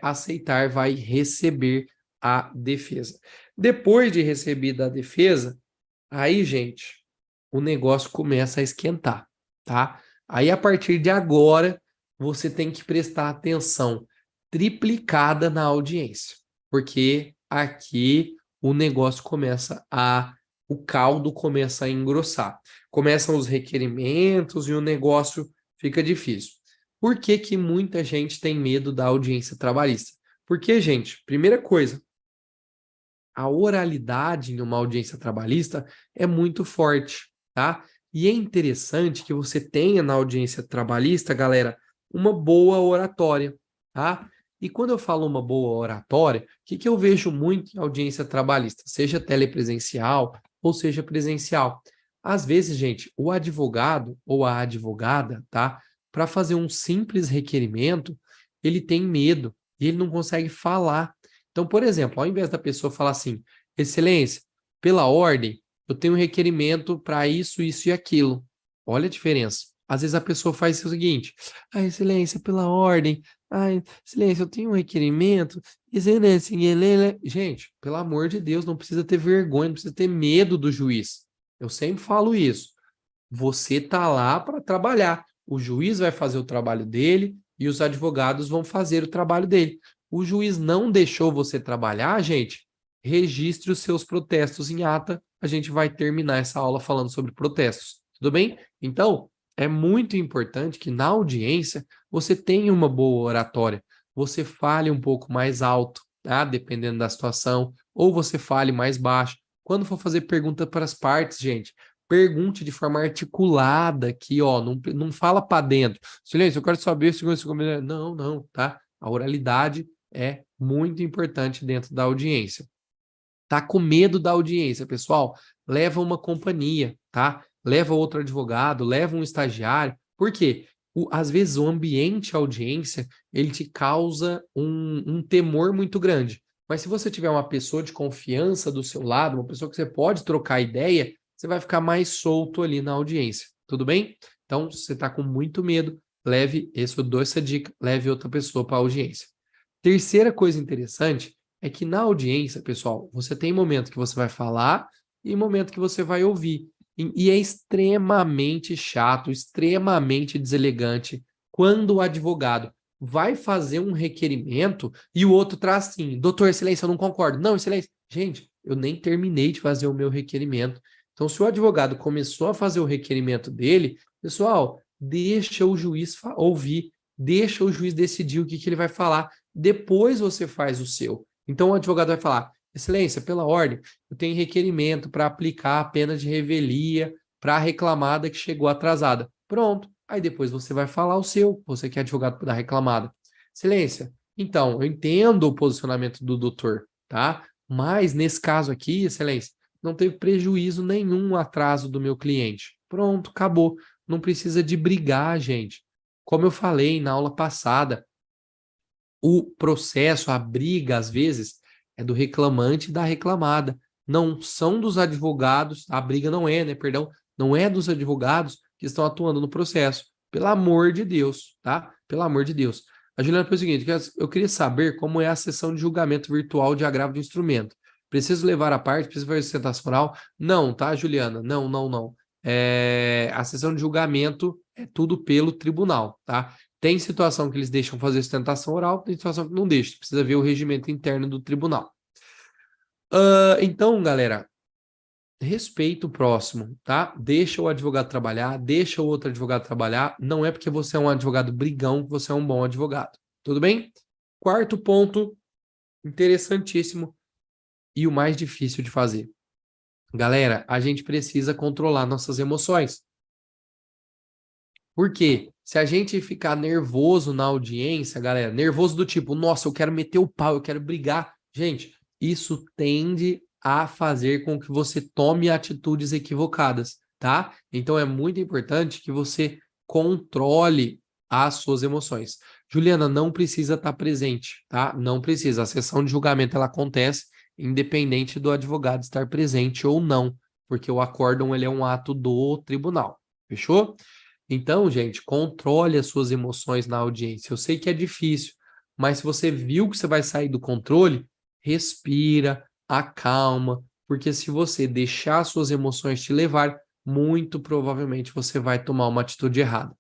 aceitar, vai receber a defesa. Depois de recebida a defesa, aí, gente, o negócio começa a esquentar, tá? Aí, a partir de agora, você tem que prestar atenção triplicada na audiência, porque aqui o caldo começa a engrossar. Começam os requerimentos e o negócio fica difícil. Por que que muita gente tem medo da audiência trabalhista? Porque, gente, primeira coisa, a oralidade em uma audiência trabalhista é muito forte, tá? E é interessante que você tenha na audiência trabalhista, galera, uma boa oratória, tá? E quando eu falo uma boa oratória, o que eu vejo muito em audiência trabalhista, seja telepresencial ou seja presencial? Às vezes, gente, o advogado ou a advogada, tá? Para fazer um simples requerimento, ele tem medo e ele não consegue falar. Então, por exemplo, ao invés da pessoa falar assim, Excelência, pela ordem, eu tenho um requerimento para isso, isso e aquilo. Olha a diferença. Às vezes a pessoa faz o seguinte, Excelência, pela ordem, Excelência, eu tenho um requerimento, Excelência, gente, pelo amor de Deus, não precisa ter vergonha, não precisa ter medo do juiz. Eu sempre falo isso. Você está lá para trabalhar. O juiz vai fazer o trabalho dele e os advogados vão fazer o trabalho dele. O juiz não deixou você trabalhar, gente, registre os seus protestos em ata. A gente vai terminar essa aula falando sobre protestos. Tudo bem? Então, é muito importante que na audiência você tenha uma boa oratória. Você fale um pouco mais alto, tá? Dependendo da situação, ou você fale mais baixo. Quando for fazer pergunta para as partes, gente, pergunte de forma articulada aqui, ó, não fala para dentro. Silêncio, eu quero saber se você... Não, não, tá? A oralidade é muito importante dentro da audiência. Tá com medo da audiência, pessoal? Leva uma companhia, tá? Leva outro advogado, leva um estagiário. Por quê? Às vezes o ambiente audiência, ele te causa um temor muito grande. Mas se você tiver uma pessoa de confiança do seu lado, uma pessoa que você pode trocar ideia, você vai ficar mais solto ali na audiência. Tudo bem? Então, se você está com muito medo, eu dou essa dica, leve outra pessoa para a audiência. Terceira coisa interessante é que na audiência, pessoal, você tem momento que você vai falar e momento que você vai ouvir. E é extremamente chato, extremamente deselegante quando o advogado vai fazer um requerimento e o outro traz assim, doutor, excelência, eu não concordo. Não, excelência. Gente, eu nem terminei de fazer o meu requerimento. Então, se o advogado começou a fazer o requerimento dele, pessoal, deixa o juiz ouvir, deixa o juiz decidir o que ele vai falar. Depois você faz o seu. Então, o advogado vai falar, excelência, pela ordem, eu tenho requerimento para aplicar a pena de revelia para a reclamada que chegou atrasada. Pronto. Aí depois você vai falar o seu, você que é advogado da reclamada. Excelência, então, eu entendo o posicionamento do doutor, tá? Mas nesse caso aqui, excelência, não teve prejuízo nenhum atraso do meu cliente. Pronto, acabou. Não precisa de brigar, gente. Como eu falei na aula passada, o processo, a briga, às vezes, é do reclamante e da reclamada. Não são dos advogados, a briga não é, né? Perdão, não é dos advogados que estão atuando no processo. Pelo amor de Deus, tá? Pelo amor de Deus. A Juliana fez o seguinte, eu queria saber como é a sessão de julgamento virtual de agravo de instrumento. Preciso levar a parte? Preciso fazer sustentação oral? Não, tá, Juliana? Não, não, não. A sessão de julgamento é tudo pelo tribunal, tá? Tem situação que eles deixam fazer sustentação oral, tem situação que não deixa. Precisa ver o regimento interno do tribunal. Então, galera, respeita o próximo, tá? Deixa o advogado trabalhar, deixa o outro advogado trabalhar. Não é porque você é um advogado brigão que você é um bom advogado. Tudo bem? Quarto ponto, interessantíssimo e o mais difícil de fazer. Galera, a gente precisa controlar nossas emoções. Por quê? Se a gente ficar nervoso na audiência, galera, nervoso do tipo, nossa, eu quero meter o pau, eu quero brigar. Gente, isso tende a fazer com que você tome atitudes equivocadas. tá? Então é muito importante que você controle as suas emoções. Juliana, não precisa estar presente, tá? Não precisa. A sessão de julgamento ela acontece independente do advogado estar presente ou não, porque o acórdão ele é um ato do tribunal. Fechou? Então, gente, controle as suas emoções na audiência. Eu sei que é difícil, mas se você viu que você vai sair do controle, respira, acalma, porque se você deixar suas emoções te levar, muito provavelmente você vai tomar uma atitude errada.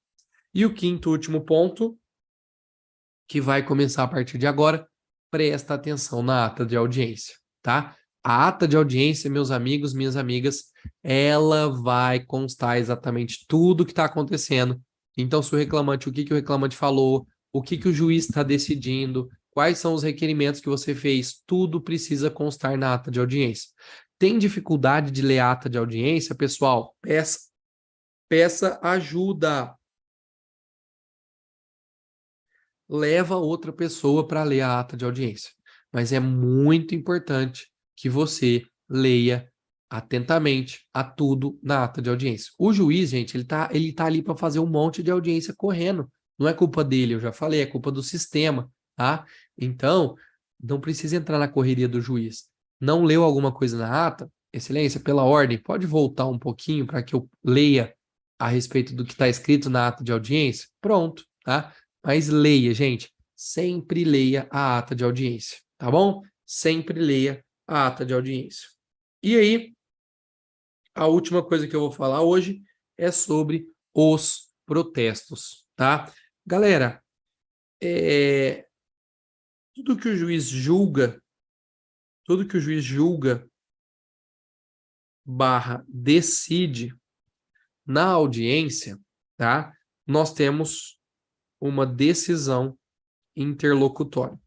E o quinto, último ponto, que vai começar a partir de agora, presta atenção na ata de audiência, tá? A ata de audiência, meus amigos, minhas amigas, ela vai constar exatamente tudo o que está acontecendo. Então, se o reclamante, o que o reclamante falou, o que o juiz está decidindo, quais são os requerimentos que você fez, tudo precisa constar na ata de audiência. Tem dificuldade de ler a ata de audiência, pessoal? Peça ajuda. Leva outra pessoa para ler a ata de audiência. Mas é muito importante que você leia atentamente a tudo na ata de audiência. O juiz, gente, ele tá ali para fazer um monte de audiência correndo. Não é culpa dele, eu já falei, é culpa do sistema, tá? Então, não precisa entrar na correria do juiz. Não leu alguma coisa na ata? Excelência, pela ordem, pode voltar um pouquinho para que eu leia a respeito do que está escrito na ata de audiência? Pronto, tá? Mas leia, gente. Sempre leia a ata de audiência, tá bom? Sempre leia a ata de audiência. E aí, a última coisa que eu vou falar hoje é sobre os protestos, tá? Galera, tudo que o juiz julga, barra decide na audiência, tá? Nós temos uma decisão interlocutória.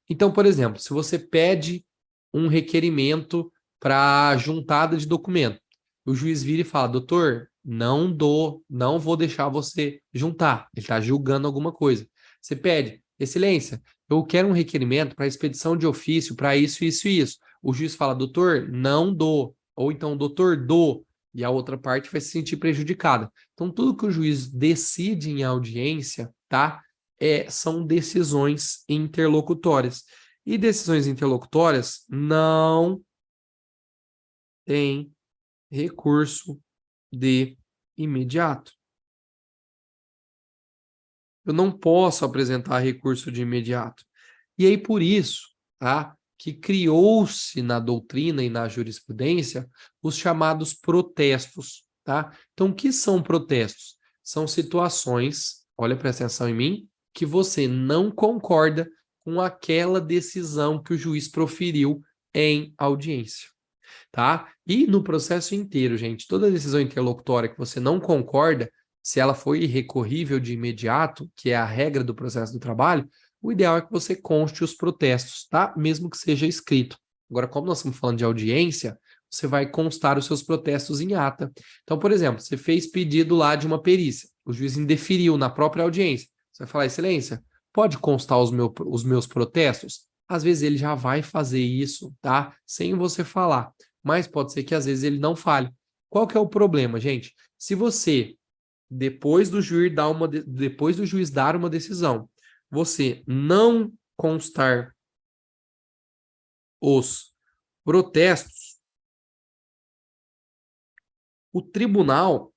Então, por exemplo, se você pede um requerimento para juntada de documento, o juiz vira e fala, doutor, não vou deixar você juntar. Ele está julgando alguma coisa. Você pede, excelência, eu quero um requerimento para expedição de ofício, para isso, isso e isso. O juiz fala, doutor, não dou. Ou então, doutor, dou. E a outra parte vai se sentir prejudicada. Então, tudo que o juiz decide em audiência, tá? São decisões interlocutórias. E decisões interlocutórias não têm recurso de imediato. Eu não posso apresentar recurso de imediato. E aí, por isso, tá, que criou-se na doutrina e na jurisprudência os chamados protestos. Tá? Então, o que são protestos? São situações, olha, presta atenção em mim, que você não concorda com aquela decisão que o juiz proferiu em audiência, tá? E no processo inteiro, gente, toda decisão interlocutória que você não concorda, se ela for irrecorrível de imediato, que é a regra do processo do trabalho, o ideal é que você conste os protestos, tá? Mesmo que seja escrito. Agora, como nós estamos falando de audiência, você vai constar os seus protestos em ata. Então, por exemplo, você fez pedido lá de uma perícia, o juiz indeferiu na própria audiência. Você vai falar, excelência, pode constar os meus protestos? Às vezes ele já vai fazer isso, tá? Sem você falar. Mas pode ser que às vezes ele não fale. Qual que é o problema, gente? Se você, depois do juiz dar uma decisão, você não constar os protestos, o tribunal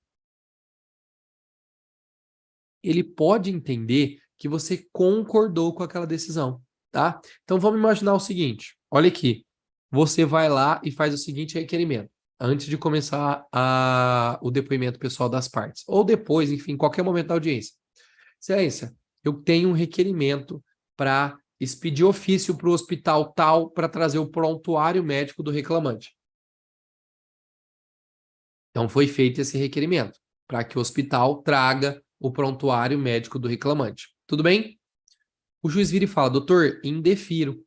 ele pode entender que você concordou com aquela decisão, tá? Então vamos imaginar o seguinte, olha aqui, você vai lá e faz o seguinte requerimento, antes de começar o depoimento pessoal das partes, ou depois, enfim, qualquer momento da audiência. Excelência, eu tenho um requerimento para expedir ofício para o hospital tal para trazer o prontuário médico do reclamante. Então foi feito esse requerimento para que o hospital traga o prontuário médico do reclamante. Tudo bem? O juiz vira e fala, doutor, indefiro,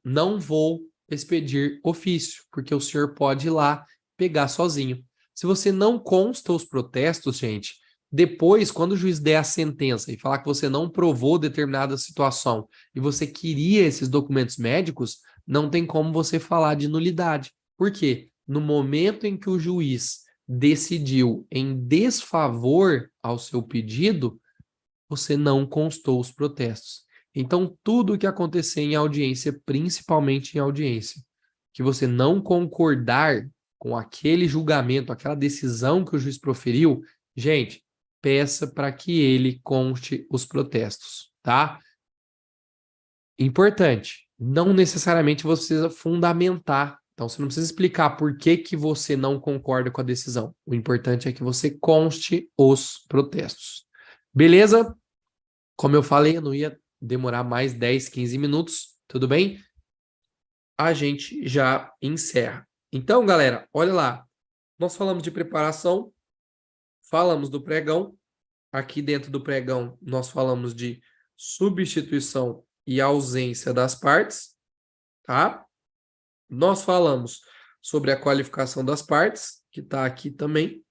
não vou expedir ofício, porque o senhor pode ir lá pegar sozinho. Se você não consta os protestos, gente, depois, quando o juiz der a sentença e falar que você não provou determinada situação e você queria esses documentos médicos, não tem como você falar de nulidade. Por quê? No momento em que o juiz decidiu em desfavor ao seu pedido, você não constou os protestos. Então, tudo o que acontecer em audiência, principalmente em audiência, que você não concordar com aquele julgamento, aquela decisão que o juiz proferiu, gente, peça para que ele conste os protestos, tá? Importante, não necessariamente você precisa fundamentar. Então, você não precisa explicar por que que você não concorda com a decisão. O importante é que você conste os protestos. Beleza? Como eu falei, eu não ia demorar mais 10, 15 minutos, tudo bem? A gente já encerra. Então, galera, olha lá. Nós falamos de preparação, falamos do pregão. Aqui dentro do pregão, nós falamos de substituição e ausência das partes, tá? Nós falamos sobre a qualificação das partes, que está aqui também.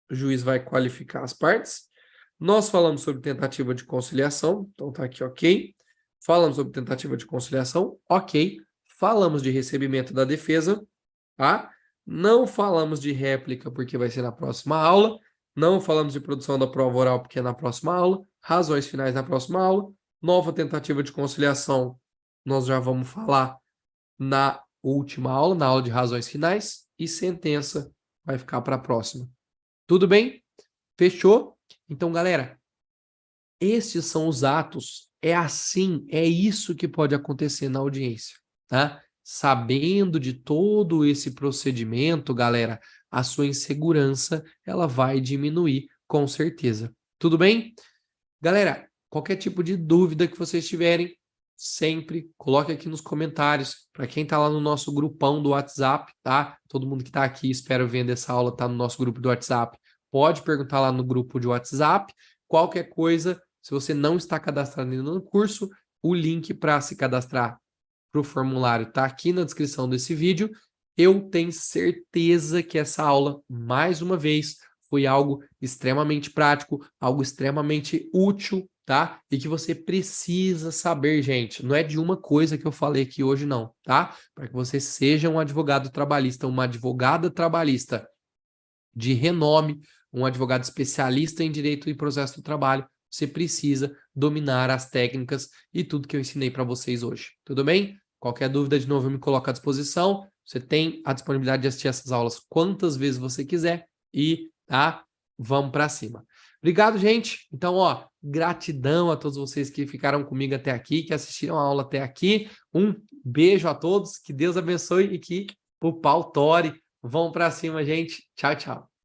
O juiz vai qualificar as partes. Nós falamos sobre tentativa de conciliação, então tá aqui, ok. Falamos sobre tentativa de conciliação, ok. Falamos de recebimento da defesa, tá? Não falamos de réplica, porque vai ser na próxima aula. Não falamos de produção da prova oral, porque é na próxima aula. Razões finais na próxima aula. Nova tentativa de conciliação, nós já vamos falar na última aula, na aula de razões finais. E sentença vai ficar para a próxima. Tudo bem? Fechou? Então, galera, estes são os atos. É assim, é isso que pode acontecer na audiência, tá? Sabendo de todo esse procedimento, galera, a sua insegurança, ela vai diminuir com certeza. Tudo bem? Galera, qualquer tipo de dúvida que vocês tiverem, sempre coloque aqui nos comentários. Para quem está lá no nosso grupão do WhatsApp, tá? Todo mundo que está aqui, espero vendo essa aula, tá no nosso grupo do WhatsApp. Pode perguntar lá no grupo de WhatsApp. Qualquer coisa, se você não está cadastrado ainda no curso, o link para se cadastrar para o formulário está aqui na descrição desse vídeo. Eu tenho certeza que essa aula, mais uma vez, foi algo extremamente prático, algo extremamente útil, tá? E que você precisa saber, gente. Não é de uma coisa que eu falei aqui hoje, não, tá? Para que você seja um advogado trabalhista, uma advogada trabalhista de renome, um advogado especialista em direito e processo do trabalho, você precisa dominar as técnicas e tudo que eu ensinei para vocês hoje. Tudo bem? Qualquer dúvida, de novo, eu me coloco à disposição. Você tem a disponibilidade de assistir essas aulas quantas vezes você quiser e, tá? Vamos para cima. Obrigado, gente. Então, ó, gratidão a todos vocês que ficaram comigo até aqui, que assistiram a aula até aqui. Um beijo a todos, que Deus abençoe e que o pau tore. Vamos para cima, gente. Tchau, tchau.